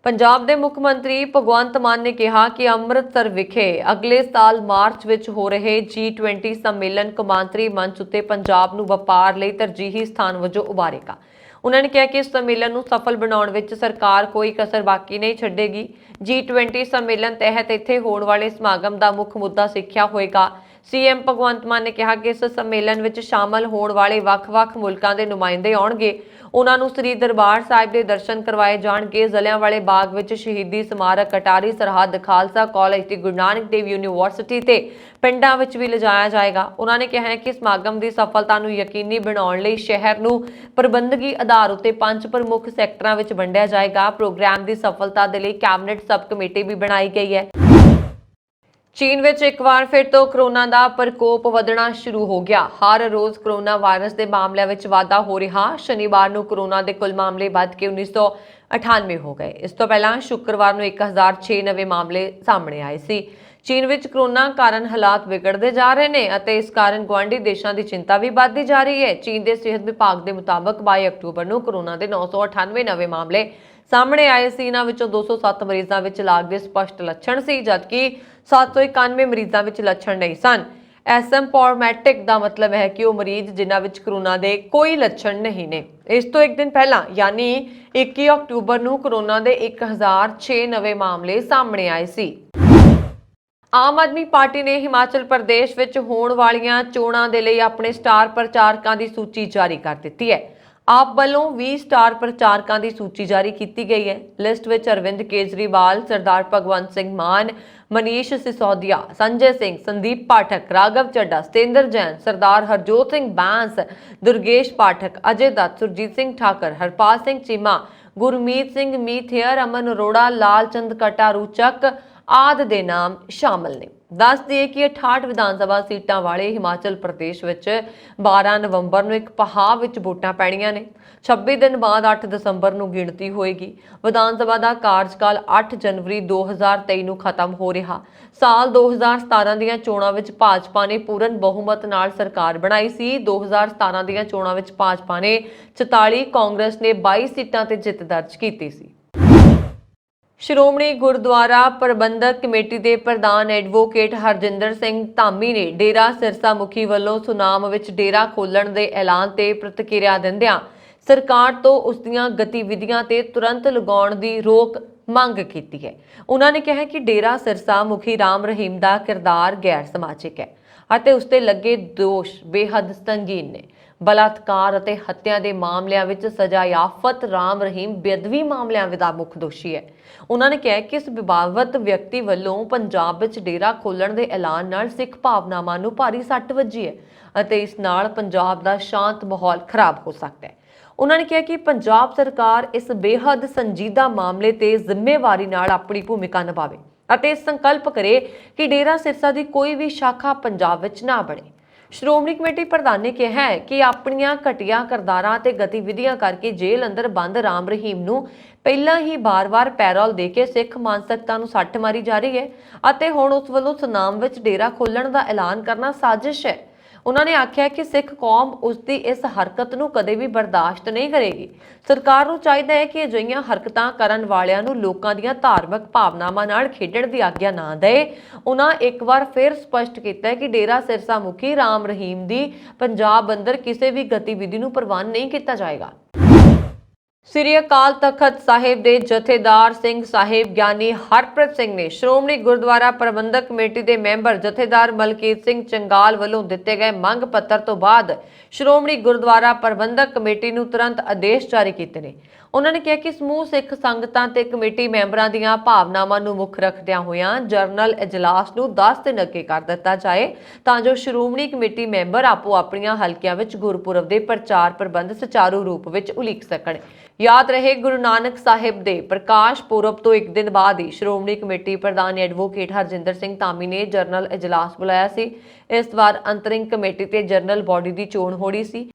ਪੰਜਾਬ ਦੇ ਮੁੱਖ ਮੰਤਰੀ ਭਗਵੰਤ ਮਾਨ ਨੇ ਕਿਹਾ ਕਿ ਅੰਮ੍ਰਿਤਸਰ ਵਿਖੇ ਅਗਲੇ ਸਾਲ ਮਾਰਚ ਵਿੱਚ ਹੋ ਰਹੇ G20 ਸੰਮੇਲਨ ਕੌਮਾਂਤਰੀ ਮੰਚ ਉੱਤੇ ਪੰਜਾਬ ਨੂੰ ਵਪਾਰ ਲਈ ਤਰਜੀਹੀ ਸਥਾਨ ਵਜੋਂ ਉਭਾਰੇਗਾ। ਉਹਨਾਂ ਨੇ ਕਿਹਾ ਕਿ ਇਸ ਸੰਮੇਲਨ ਨੂੰ ਸਫਲ ਬਣਾਉਣ ਵਿੱਚ ਸਰਕਾਰ ਕੋਈ ਕਸਰ ਬਾਕੀ ਨਹੀਂ ਛੱਡੇਗੀ। G20 ਸੰਮੇਲਨ ਤਹਿਤ ਇੱਥੇ ਹੋਣ ਵਾਲੇ ਸਮਾਗਮ ਦਾ ਮੁੱਖ ਮੁੱਦਾ ਸਿੱਖਿਆ ਹੋਏਗਾ। ਸੀਐਮ ਭਗਵੰਤ ਮਾਨ ਨੇ ਕਿਹਾ ਕਿ ਇਸ ਸੰਮੇਲਨ ਵਿੱਚ ਸ਼ਾਮਲ ਹੋਣ ਵਾਲੇ ਵੱਖ-ਵੱਖ ਮੁਲਕਾਂ ਦੇ ਨੁਮਾਇੰਦੇ ਆਉਣਗੇ। ਉਹਨਾਂ ਨੂੰ ਸ੍ਰੀ ਦਰਬਾਰ ਸਾਹਿਬ ਦੇ ਦਰਸ਼ਨ ਕਰਵਾਏ ਜਾਣਗੇ। ਜਲਿਆਂਵਾਲੇ ਬਾਗ ਵਿੱਚ ਸ਼ਹੀਦੀ ਸਮਾਰਕ, ਅਟਾਰੀ ਸਰਹੱਦ, ਖਾਲਸਾ ਕਾਲਜ ਤੇ ਗੁਰੂ ਨਾਨਕ ਦੇਵ ਯੂਨੀਵਰਸਿਟੀ ਤੇ ਪਿੰਡਾਂ ਵਿੱਚ ਵੀ ਲਿਜਾਇਆ ਜਾਏਗਾ। ਉਹਨਾਂ ਨੇ ਕਿਹਾ ਕਿ ਸਮਾਗਮ ਦੀ ਸਫਲਤਾ ਨੂੰ ਯਕੀਨੀ ਬਣਾਉਣ ਲਈ ਸ਼ਹਿਰ ਨੂੰ ਪ੍ਰਬੰਧਕੀ ਆਧਾਰ ਉੱਤੇ 5 ਪ੍ਰਮੁੱਖ ਸੈਕਟਰਾਂ ਵਿੱਚ ਵੰਡਿਆ ਜਾਏਗਾ। ਪ੍ਰੋਗਰਾਮ ਦੀ ਸਫਲਤਾ ਦੇ ਲਈ ਕੈਬਨਿਟ ਸਬ ਕਮੇਟੀ ਵੀ ਬਣਾਈ ਗਈ ਹੈ। ਚੀਨ ਵਿੱਚ ਇੱਕ ਵਾਰ ਫਿਰ ਤੋਂ ਕਰੋਨਾ ਦਾ ਪ੍ਰਕੋਪ ਵਧਣਾ ਸ਼ੁਰੂ ਹੋ ਗਿਆ। ਹਰ ਰੋਜ਼ ਕਰੋਨਾ ਵਾਇਰਸ ਦੇ ਮਾਮਲਿਆਂ ਵਿੱਚ ਵਾਧਾ ਹੋ ਰਿਹਾ। ਸ਼ਨੀਵਾਰ ਨੂੰ ਕਰੋਨਾ ਦੇ ਕੁੱਲ ਮਾਮਲੇ ਵੱਧ ਕੇ 1998 ਹੋ ਗਏ। ਇਸ ਤੋਂ ਪਹਿਲਾਂ ਸ਼ੁੱਕਰਵਾਰ ਨੂੰ 1006 ਨਵੇਂ ਮਾਮਲੇ ਸਾਹਮਣੇ ਆਏ ਸੀ। ਚੀਨ ਵਿੱਚ ਕਰੋਨਾ ਕਾਰਨ ਹਾਲਾਤ ਵਿਗੜਦੇ ਜਾ ਰਹੇ ਨੇ ਅਤੇ ਇਸ ਕਾਰਨ ਗੁਆਂਢੀ ਦੇਸ਼ਾਂ ਦੀ ਚਿੰਤਾ ਵੀ ਵੱਧਦੀ ਜਾ ਰਹੀ ਹੈ। ਚੀਨ ਦੇ ਸਿਹਤ ਵਿਭਾਗ ਦੇ ਮੁਤਾਬਕ 22 ਅਕਤੂਬਰ ਨੂੰ ਕਰੋਨਾ ਦੇ 998 ਨਵੇਂ ਮਾਮਲੇ ਸਾਹਮਣੇ ਆਏ ਸੀ। ਇਹਨਾਂ ਵਿੱਚੋਂ 207 ਮਰੀਜ਼ਾਂ ਵਿੱਚ ਇਲਾਜ ਦੇ ਸਪਸ਼ਟ ਲੱਛਣ ਸੀ, ਜਦਕਿ 791 ਮਰੀਜ਼ਾਂ ਵਿੱਚ ਲੱਛਣ ਨਹੀਂ ਸਨ। ਐਸਿम्प्टोमेटिक ਦਾ ਮਤਲਬ ਹੈ ਕਿ ਉਹ ਮਰੀਜ਼ ਜਿਨ੍ਹਾਂ ਵਿੱਚ ਕਰੋਨਾ ਦੇ ਕੋਈ ਲੱਛਣ ਨਹੀਂ ਨੇ। ਇਸ ਤੋਂ ਇੱਕ ਦਿਨ ਪਹਿਲਾਂ ਯਾਨੀ 21 ਅਕਤੂਬਰ ਨੂੰ ਕਰੋਨਾ ਦੇ 1006 ਨਵੇਂ ਮਾਮਲੇ ਸਾਹਮਣੇ ਆਏ ਸੀ। ਆਮ ਆਦਮੀ ਪਾਰਟੀ ਨੇ ਹਿਮਾਚਲ ਪ੍ਰਦੇਸ਼ ਵਿੱਚ ਹੋਣ ਵਾਲੀਆਂ ਚੋਣਾਂ ਦੇ ਲਈ ਆਪਣੇ ਸਟਾਰ ਪ੍ਰਚਾਰਕਾਂ ਦੀ ਸੂਚੀ ਜਾਰੀ ਕਰ ਦਿੱਤੀ ਹੈ। ਆਪ ਵੱਲੋਂ 20 ਸਟਾਰ ਪ੍ਰਚਾਰਕਾਂ ਦੀ ਸੂਚੀ ਜਾਰੀ ਕੀਤੀ ਗਈ ਹੈ। ਲਿਸਟ ਵਿੱਚ ਅਰਵਿੰਦ ਕੇਜਰੀਵਾਲ, ਸਰਦਾਰ ਭਗਵੰਤ ਸਿੰਘ ਮਾਨ, ਮਨੀਸ਼ ਸਿਸੋਦੀਆ, ਸੰਜੇ ਸਿੰਘ, ਸੰਦੀਪ ਪਾਠਕ, ਰਾਘਵ ਚੱਡਾ, ਸਤੇਂਦਰ ਜੈਨ, ਸਰਦਾਰ ਹਰਜੋਤ ਸਿੰਘ ਬਾਂਸ, ਦੁਰਗੇਸ਼ ਪਾਠਕ, ਅਜੇ ਦੱਤ, ਸੁਰਜੀਤ ਸਿੰਘ ਠਾਕਰ, ਹਰਪਾਲ ਸਿੰਘ ਚੀਮਾ, ਗੁਰਮੀਤ ਸਿੰਘ ਮੀਥੇਅਰ, ਅਮਨ ਅਰੋੜਾ, ਲਾਲ ਚੰਦ ਕਟਾਰੂਚਕ ਆਦਿ ਦੇ ਨਾਮ ਸ਼ਾਮਲ ਨੇ। ਦੱਸ ਦਈਏ ਕਿ 68 ਵਿਧਾਨ ਸਭਾ ਸੀਟਾਂ ਵਾਲੇ ਹਿਮਾਚਲ ਪ੍ਰਦੇਸ਼ ਵਿੱਚ 12 ਨਵੰਬਰ ਨੂੰ ਇੱਕ ਪਹਾੜ ਵਿੱਚ ਵੋਟਾਂ ਪੈਣੀਆਂ ਨੇ। 26 ਦਿਨ ਬਾਅਦ 8 ਦਸੰਬਰ ਨੂੰ ਗਿਣਤੀ ਹੋਏਗੀ। ਵਿਧਾਨ ਸਭਾ ਦਾ ਕਾਰਜਕਾਲ 8 ਜਨਵਰੀ 2023 ਨੂੰ ਖਤਮ ਹੋ ਰਿਹਾ। ਸਾਲ 2017 ਦੀਆਂ ਚੋਣਾਂ ਵਿੱਚ ਭਾਜਪਾ ਨੇ ਪੂਰਨ ਬਹੁਮਤ ਨਾਲ ਸਰਕਾਰ ਬਣਾਈ ਸੀ। 2017 ਦੀਆਂ ਚੋਣਾਂ ਵਿੱਚ ਭਾਜਪਾ ਨੇ 44, ਕਾਂਗਰਸ ਨੇ 22 ਸੀਟਾਂ ਤੇ ਜਿੱਤ ਦਰਜ ਕੀਤੀ ਸੀ। ਸ਼੍ਰੋਮਣੀ ਗੁਰਦੁਆਰਾ ਪ੍ਰਬੰਧਕ ਕਮੇਟੀ ਦੇ ਪ੍ਰਧਾਨ ਐਡਵੋਕੇਟ ਹਰਜਿੰਦਰ ਸਿੰਘ ਧਾਮੀ ਨੇ ਡੇਰਾ ਸਿਰਸਾ ਮੁਖੀ ਵੱਲੋਂ ਸੁਨਾਮ ਵਿੱਚ ਡੇਰਾ ਖੋਲ੍ਹਣ ਦੇ ਐਲਾਨ ਤੇ ਪ੍ਰਤੀਕਿਰਿਆ ਦਿੰਦਿਆਂ ਸਰਕਾਰ ਤੋਂ ਉਸ ਦੀਆਂ ਗਤੀਵਿਧੀਆਂ ਤੇ ਤੁਰੰਤ ਲਗਾਉਣ ਦੀ ਰੋਕ ਮੰਗ ਕੀਤੀ ਹੈ। ਉਹਨਾਂ ਨੇ ਕਿਹਾ ਕਿ ਡੇਰਾ ਸਿਰਸਾ ਮੁਖੀ ਰਾਮ ਰਹੀਮ ਦਾ ਕਿਰਦਾਰ ਗੈਰ ਸਮਾਜਿਕ ਹੈ ਅਤੇ ਉਸ ਤੇ ਲੱਗੇ ਦੋਸ਼ ਬੇਹੱਦ ਸੰਗੀਨ ਨੇ। ਬਲਾਤਕਾਰ ਅਤੇ ਹੱਤਿਆ ਦੇ ਮਾਮਲਿਆਂ ਵਿੱਚ ਸਜ਼ਾ ਯਾਫਤ ਰਾਮ ਰਹੀਮ ਬੇਅਦਬੀ ਮਾਮਲਿਆਂ ਦਾ ਮੁੱਖ ਦੋਸ਼ੀ ਹੈ। ਉਹਨਾਂ ਨੇ ਕਿਹਾ ਕਿ ਇਸ ਵਿਵਾਦਤ ਵਿਅਕਤੀ ਵੱਲੋਂ ਪੰਜਾਬ ਵਿੱਚ ਡੇਰਾ ਖੋਲ੍ਹਣ ਦੇ ਐਲਾਨ ਨਾਲ ਸਿੱਖ ਭਾਵਨਾਵਾਂ ਨੂੰ ਭਾਰੀ ਸੱਟ ਵੱਜੀ ਹੈ ਅਤੇ ਇਸ ਨਾਲ ਪੰਜਾਬ ਦਾ ਸ਼ਾਂਤ ਮਾਹੌਲ ਖਰਾਬ ਹੋ ਸਕਦਾ ਹੈ। ਉਹਨਾਂ ਨੇ ਕਿਹਾ ਕਿ ਪੰਜਾਬ ਸਰਕਾਰ ਇਸ ਬੇਹੱਦ ਸੰਜੀਦਾ ਮਾਮਲੇ ਤੇ ਜ਼ਿੰਮੇਵਾਰੀ ਨਾਲ ਆਪਣੀ ਭੂਮਿਕਾ ਨਿਭਾਵੇ ਅਤੇ ਸੰਕਲਪ ਕਰੇ ਕਿ ਡੇਰਾ ਸਿਰਸਾ ਦੀ ਕੋਈ ਵੀ ਸ਼ਾਖਾ ਪੰਜਾਬ ਵਿੱਚ ਨਾ ਬਣੇ। ਸ਼੍ਰੋਮਣੀ ਕਮੇਟੀ ਪ੍ਰਧਾਨ ਨੇ ਕਿਹਾ ਹੈ ਕਿ ਆਪਣੀਆਂ ਘਟੀਆ ਕਿਰਦਾਰਾਂ ਤੇ ਗਤੀਵਿਧੀਆਂ ਕਰਕੇ ਜੇਲ੍ਹ ਅੰਦਰ ਬੰਦ ਰਾਮ ਰਹੀਮ ਨੂੰ ਪਹਿਲਾਂ ਹੀ ਬਾਰ-ਬਾਰ ਪੈਰੋਲ ਦੇ ਕੇ ਸਿੱਖ ਮਾਨਸਿਕਤਾ ਨੂੰ ਸੱਟ ਮਾਰੀ ਜਾ ਰਹੀ ਹੈ ਅਤੇ ਹੁਣ ਉਸ ਵੱਲੋਂ ਸੁਨਾਮ ਵਿੱਚ ਡੇਰਾ ਖੋਲ੍ਹਣ ਦਾ ਐਲਾਨ ਕਰਨਾ ਸਾਜ਼ਿਸ਼ ਹੈ। ਉਹਨਾਂ ਨੇ ਆਖਿਆ ਕਿ ਸਿੱਖ ਕੌਮ ਉਸ ਦੀ ਇਸ ਹਰਕਤ ਨੂੰ ਕਦੇ ਵੀ ਬਰਦਾਸ਼ਤ ਨਹੀਂ ਕਰੇਗੀ। ਸਰਕਾਰ ਨੂੰ ਚਾਹੀਦਾ ਹੈ ਕਿ ਅਜਿਹੀਆਂ ਹਰਕਤਾਂ ਕਰਨ ਵਾਲਿਆਂ ਨੂੰ ਲੋਕਾਂ ਦੀਆਂ ਧਾਰਮਿਕ ਭਾਵਨਾਵਾਂ ਨਾਲ ਖੇਡਣ ਦੀ ਆਗਿਆ ਨਾ ਦੇਵੇ। ਉਹਨਾਂ ਇੱਕ ਵਾਰ ਫਿਰ ਸਪਸ਼ਟ ਕੀਤਾ ਹੈ ਕਿ ਡੇਰਾ ਸਿਰਸਾ ਮੁਖੀ ਰਾਮ ਰਹੀਮ ਦੀ ਪੰਜਾਬ ਅੰਦਰ ਕਿਸੇ ਵੀ ਗਤੀਵਿਧੀ ਨੂੰ ਪ੍ਰਵਾਨ ਨਹੀਂ ਕੀਤਾ ਜਾਏਗਾ। ਸ੍ਰੀ ਅਕਾਲ ਤਖਤ ਸਾਹਿਬ ਦੇ ਜਥੇਦਾਰ ਸਿੰਘ ਸਾਹਿਬ ਗਿਆਨੀ ਹਰਪ੍ਰੀਤ ਸਿੰਘ ਨੇ ਸ਼੍ਰੋਮਣੀ ਗੁਰਦੁਆਰਾ ਪ੍ਰਬੰਧਕ ਕਮੇਟੀ ਦੇ ਮੈਂਬਰ ਜਥੇਦਾਰ ਮਲਕੀਤ ਸਿੰਘ ਚੰਗਾਲ ਵੱਲੋਂ ਦਿੱਤੇ ਗਏ ਮੰਗ ਪੱਤਰ ਤੋਂ ਬਾਅਦ ਸ਼੍ਰੋਮਣੀ ਗੁਰਦੁਆਰਾ ਪ੍ਰਬੰਧਕ ਕਮੇਟੀ ਨੂੰ ਤੁਰੰਤ ਆਦੇਸ਼ ਜਾਰੀ ਕੀਤੇ ਨੇ। ਉਹਨਾਂ ਨੇ ਕਿਹਾ ਕਿ ਸਮੂਹ ਸਿੱਖ ਸੰਗਤਾਂ ਤੇ ਕਮੇਟੀ ਮੈਂਬਰਾਂ ਦੀਆਂ ਭਾਵਨਾਵਾਂ ਨੂੰ ਮੁੱਖ ਰੱਖਦਿਆਂ ਹੋਇਆਂ ਜਰਨਲ ਇਜਲਾਸ ਨੂੰ 10 ਦਿਨ ਅੱਗੇ ਕਰ ਦਿੱਤਾ ਜਾਏ ਤਾਂ ਜੋ ਸ਼੍ਰੋਮਣੀ ਕਮੇਟੀ ਮੈਂਬਰ ਆਪੋ ਆਪਣੀਆਂ ਹਲਕਿਆਂ ਵਿੱਚ ਗੁਰਪੁਰਬ ਦੇ ਪ੍ਰਚਾਰ ਪ੍ਰਬੰਧ ਸੁਚਾਰੂ ਰੂਪ ਵਿੱਚ ਉਲੀਕ ਸਕਣ। ਯਾਦ ਰਹੇ, ਗੁਰੂ ਨਾਨਕ ਸਾਹਿਬ ਦੇ ਪ੍ਰਕਾਸ਼ ਪੁਰਬ ਤੋਂ ਇੱਕ ਦਿਨ ਬਾਅਦ ਹੀ ਸ਼੍ਰੋਮਣੀ ਕਮੇਟੀ ਪ੍ਰਧਾਨ ਐਡਵੋਕੇਟ ਹਰਜਿੰਦਰ ਸਿੰਘ ਧਾਮੀ ਨੇ ਜਰਨਲ ਇਜਲਾਸ ਬੁਲਾਇਆ ਸੀ। ਇਸ ਵਾਰ ਅੰਤਰਿੰਗ ਕਮੇਟੀ ਤੇ ਜਰਨਲ ਬੋਡੀ ਦੀ ਚੋਣ ਹੋਣੀ ਸੀ।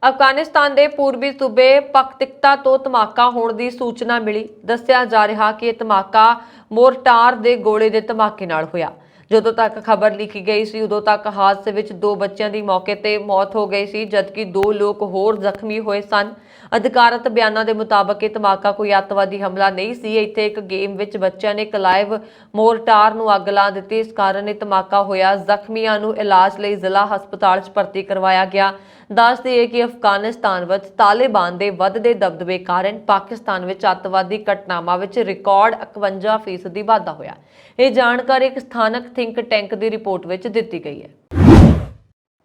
ਅਫਗਾਨਿਸਤਾਨ ਦੇ ਪੂਰਬੀ ਸੂਬੇ ਪਖਤਿਕਤਾ ਤੋਂ ਧਮਾਕਾ ਹੋਣ ਦੀ ਸੂਚਨਾ ਮਿਲੀ। ਦੱਸਿਆ ਜਾ ਰਿਹਾ ਕਿ ਇਹ ਧਮਾਕਾ ਮੋਰਟਾਰ ਦੇ ਗੋਲੇ ਦੇ ਧਮਾਕੇ ਨਾਲ ਹੋਇਆ। ਜਦੋਂ ਤੱਕ ਖਬਰ ਲਿਖੀ ਗਈ ਸੀ ਉਦੋਂ ਤੱਕ ਹਾਦਸੇ ਵਿੱਚ 2 ਬੱਚਿਆਂ ਦੀ ਮੌਕੇ ਤੇ ਮੌਤ ਹੋ ਗਈ ਸੀ, ਜਦਕਿ 2 ਲੋਕ ਹੋਰ ਜ਼ਖਮੀ ਹੋਏ ਸਨ। ਅਧਿਕਾਰਤ ਬਿਆਨਾਂ ਦੇ ਮੁਤਾਬਕ ਇਹ ਧਮਾਕਾ ਕੋਈ ਅੱਤਵਾਦੀ ਹਮਲਾ ਨਹੀਂ ਸੀ। ਇੱਥੇ ਇੱਕ ਗੇਮ ਵਿੱਚ ਬੱਚਿਆਂ ਨੇ ਕਲਾਈਵ ਮੋਰਟਾਰ ਨੂੰ ਅੱਗ ਲਾ ਦਿੱਤੀ। ਇਸ ਕਾਰਨ ਇਹ ਧਮਾਕਾ ਹੋਇਆ। ਜ਼ਖਮੀਆਂ ਨੂੰ ਇਲਾਜ ਲਈ ਜ਼ਿਲ੍ਹਾ ਹਸਪਤਾਲ 'ਚ ਭਰਤੀ ਕਰਵਾਇਆ ਗਿਆ। ਦੱਸ ਦਈਏ ਕਿ ਅਫਗਾਨਿਸਤਾਨ ਵਿੱਚ ਤਾਲਿਬਾਨ ਦੇ ਵੱਧਦੇ ਦਬਦਬੇ ਕਾਰਨ ਪਾਕਿਸਤਾਨ ਵਿੱਚ ਅੱਤਵਾਦੀ ਘਟਨਾਵਾਂ ਵਿੱਚ ਰਿਕਾਰਡ 51% ਵਾਧਾ ਹੋਇਆ। ਇਹ ਜਾਣਕਾਰੀ ਇੱਕ ਸਥਾਨਕ ਥਿੰਕ ਟੈਂਕ ਦੀ ਰਿਪੋਰਟ ਵਿੱਚ ਦਿੱਤੀ ਗਈ ਹੈ।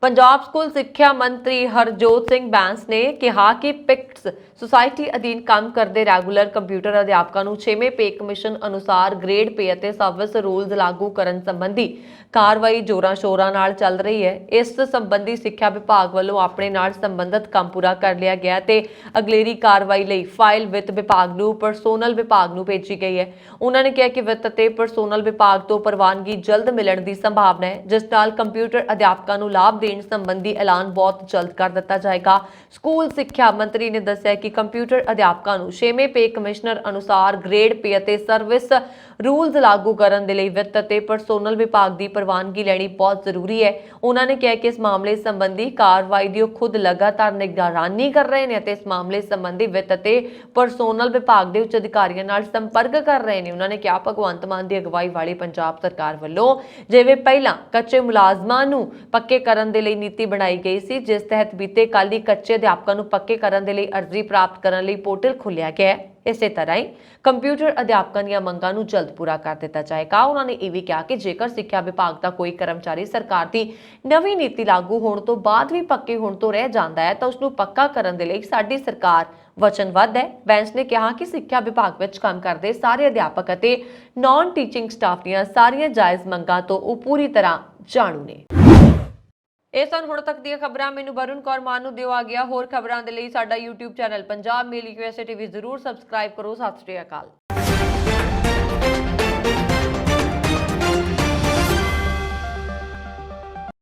ਪੰਜਾਬ ਸਕੂਲ ਸਿੱਖਿਆ ਮੰਤਰੀ ਹਰਜੋਤ ਸਿੰਘ ਬੈਂਸ ਨੇ ਕਿਹਾ ਕਿ ਪਿਕਟਸ ਸੁਸਾਇਟੀ ਅਧੀਨ ਕੰਮ ਕਰਦੇ ਰੈਗੂਲਰ ਕੰਪਿਊਟਰ ਅਧਿਆਪਕਾਂ ਨੂੰ 6ਵੇਂ ਪੇ ਕਮਿਸ਼ਨ ਅਨੁਸਾਰ ਗ੍ਰੇਡ ਪੇ ਅਤੇ ਸਰਵਿਸ ਰੂਲਸ ਲਾਗੂ ਕਰਨ ਸੰਬੰਧੀ ਕਾਰਵਾਈ ਜੋਰਾਂ ਸ਼ੋਰਾਂ ਨਾਲ ਚੱਲ ਰਹੀ ਹੈ। ਇਸ ਸੰਬੰਧੀ ਸਿੱਖਿਆ ਵਿਭਾਗ ਵੱਲੋਂ ਆਪਣੇ ਨਾਲ ਸੰਬੰਧਿਤ ਕੰਮ ਪੂਰਾ ਕਰ ਲਿਆ ਗਿਆ ਤੇ ਅਗਲੇਰੀ ਕਾਰਵਾਈ ਲਈ ਫਾਈਲ ਵਿੱਤ ਵਿਭਾਗ ਨੂੰ ਪਰਸੋਨਲ ਵਿਭਾਗ ਨੂੰ ਭੇਜੀ ਗਈ ਹੈ। ਉਹਨਾਂ ਨੇ ਕਿਹਾ ਕਿ ਵਿੱਤ ਅਤੇ ਪਰਸੋਨਲ ਵਿਭਾਗ ਤੋਂ ਪ੍ਰਵਾਨਗੀ ਜਲਦ ਮਿਲਣ ਦੀ ਸੰਭਾਵਨਾ ਹੈ, ਜਿਸ ਨਾਲ ਕੰਪਿਊਟਰ ਅਧਿਆਪਕਾਂ ਨੂੰ ਲਾਭ ਦੇਣ ਸੰਬੰਧੀ ਐਲਾਨ ਬਹੁਤ ਜਲਦ ਕਰ ਦਿੱਤਾ ਜਾਏਗਾ। ਸਕੂਲ ਸਿੱਖਿਆ ਮੰਤਰੀ ਨੇ ਦੱਸਿਆ ਕਿ ਕੰਪਿਊਟਰ ਅਧਿਆਪਕਾਂ ਨੂੰ 6ਵੇਂ ਪੇ ਕਮਿਸ਼ਨਰ ਅਨੁਸਾਰ ਗ੍ਰੇਡ ਪੇ ਅਤੇ ਸਰਵਿਸ ਰੂਲਸ ਲਾਗੂ ਕਰਨ ਦੇ ਲਈ ਵਿੱਤ ਅਤੇ ਪਰਸੋਨਲ ਵਿਭਾਗ ਦੀ ਪ੍ਰਵਾਨਗੀ ਲੈਣੀ ਬਹੁਤ ਜ਼ਰੂਰੀ ਹੈ। ਉਹਨਾਂ ਨੇ ਕਿਹਾ ਕਿ ਇਸ ਮਾਮਲੇ ਸੰਬੰਧੀ ਕਾਰਵਾਈ ਦੀ ਉਹ ਖੁਦ ਲਗਾਤਾਰ ਨਿਗਰਾਨੀ ਕਰ ਰਹੇ ਨੇ ਅਤੇ ਇਸ ਮਾਮਲੇ ਸੰਬੰਧੀ ਵਿੱਤ ਅਤੇ ਪਰਸੋਨਲ ਵਿਭਾਗ ਦੇ ਉੱਚ ਅਧਿਕਾਰੀਆਂ ਨਾਲ ਸੰਪਰਕ ਕਰ ਰਹੇ ਨੇ। ਉਹਨਾਂ ਨੇ ਕਿਹਾ ਭਗਵੰਤ ਮਾਨ ਦੀ ਅਗਵਾਈ ਵਾਲੀ ਪੰਜਾਬ ਸਰਕਾਰ ਵੱਲੋਂ ਜਿਵੇਂ ਪਹਿਲਾਂ ਕੱਚੇ ਮੁਲਾਜ਼ਮਾਂ ਨੂੰ ਪੱਕੇ ਕਰਨ ਦੇ ਲਈ ਨੀਤੀ ਬਣਾਈ ਗਈ ਸੀ, ਜਿਸ ਤਹਿਤ ਬੀਤੇ ਕੱਲ੍ਹ ਹੀ ਕੱਚੇ ਅਧਿਆਪਕਾਂ ਨੂੰ ਪੱਕੇ ਕਰਨ ਦੇ ਲਈ ਅਰਜ਼ੀ ਪ੍ਰਾਪਤ ਕਰਨ ਲਈ ਪੋਰਟਲ ਖੋਲ੍ਹਿਆ ਗਿਆ ਹੈ। ਇਸੇ ਤਰ੍ਹਾਂ ਹੀ ਕੰਪਿਊਟਰ ਅਧਿਆਪਕਾਂ ਦੀਆਂ ਮੰਗਾਂ ਨੂੰ ਜਲਦ ਪੂਰਾ ਕਰ ਦਿੱਤਾ ਜਾਏਗਾ। ਉਹਨਾਂ ਨੇ ਇਹ ਵੀ ਕਿਹਾ ਕਿ ਜੇਕਰ ਸਿੱਖਿਆ ਵਿਭਾਗ ਦਾ ਕੋਈ ਕਰਮਚਾਰੀ ਸਰਕਾਰ ਦੀ ਨਵੀਂ ਨੀਤੀ ਲਾਗੂ ਹੋਣ ਤੋਂ ਬਾਅਦ ਵੀ ਪੱਕੇ ਹੋਣ ਤੋਂ ਰਹਿ ਜਾਂਦਾ ਹੈ ਤਾਂ ਉਸ ਨੂੰ ਪੱਕਾ ਕਰਨ ਦੇ ਲਈ ਸਾਡੀ ਸਰਕਾਰ ਵਚਨਬੱਧ ਹੈ। ਬੈਂਸ ਨੇ ਕਿਹਾ ਕਿ ਸਿੱਖਿਆ ਵਿਭਾਗ ਵਿੱਚ ਕੰਮ ਕਰਦੇ ਸਾਰੇ ਅਧਿਆਪਕ ਅਤੇ ਨਾਨ ਟੀਚਿੰਗ ਸਟਾਫ ਦੀਆਂ ਸਾਰੀਆਂ ਜਾਇਜ਼ ਮੰਗਾਂ ਤੋਂ ਉਹ ਪੂਰੀ ਤਰ੍ਹਾਂ ਜਾਣੂ ਨੇ। ਇਹ ਸਨ ਹੁਣ ਤੱਕ ਦੀਆਂ ਖਬਰਾਂ। ਮੈਨੂੰ ਵਰੁਣ ਕੌਰ ਮਾਨ ਨੂੰ ਦਿਓ ਆ ਗਿਆ। ਹੋਰ ਖਬਰਾਂ ਦੇ ਲਈ ਸਾਡਾ YouTube ਚੈਨਲ ਪੰਜਾਬ ਮੇਲ USA TV ਜ਼ਰੂਰ ਸਬਸਕ੍ਰਾਈਬ ਕਰੋ। ਸਤਿ ਸ਼੍ਰੀ ਅਕਾਲ।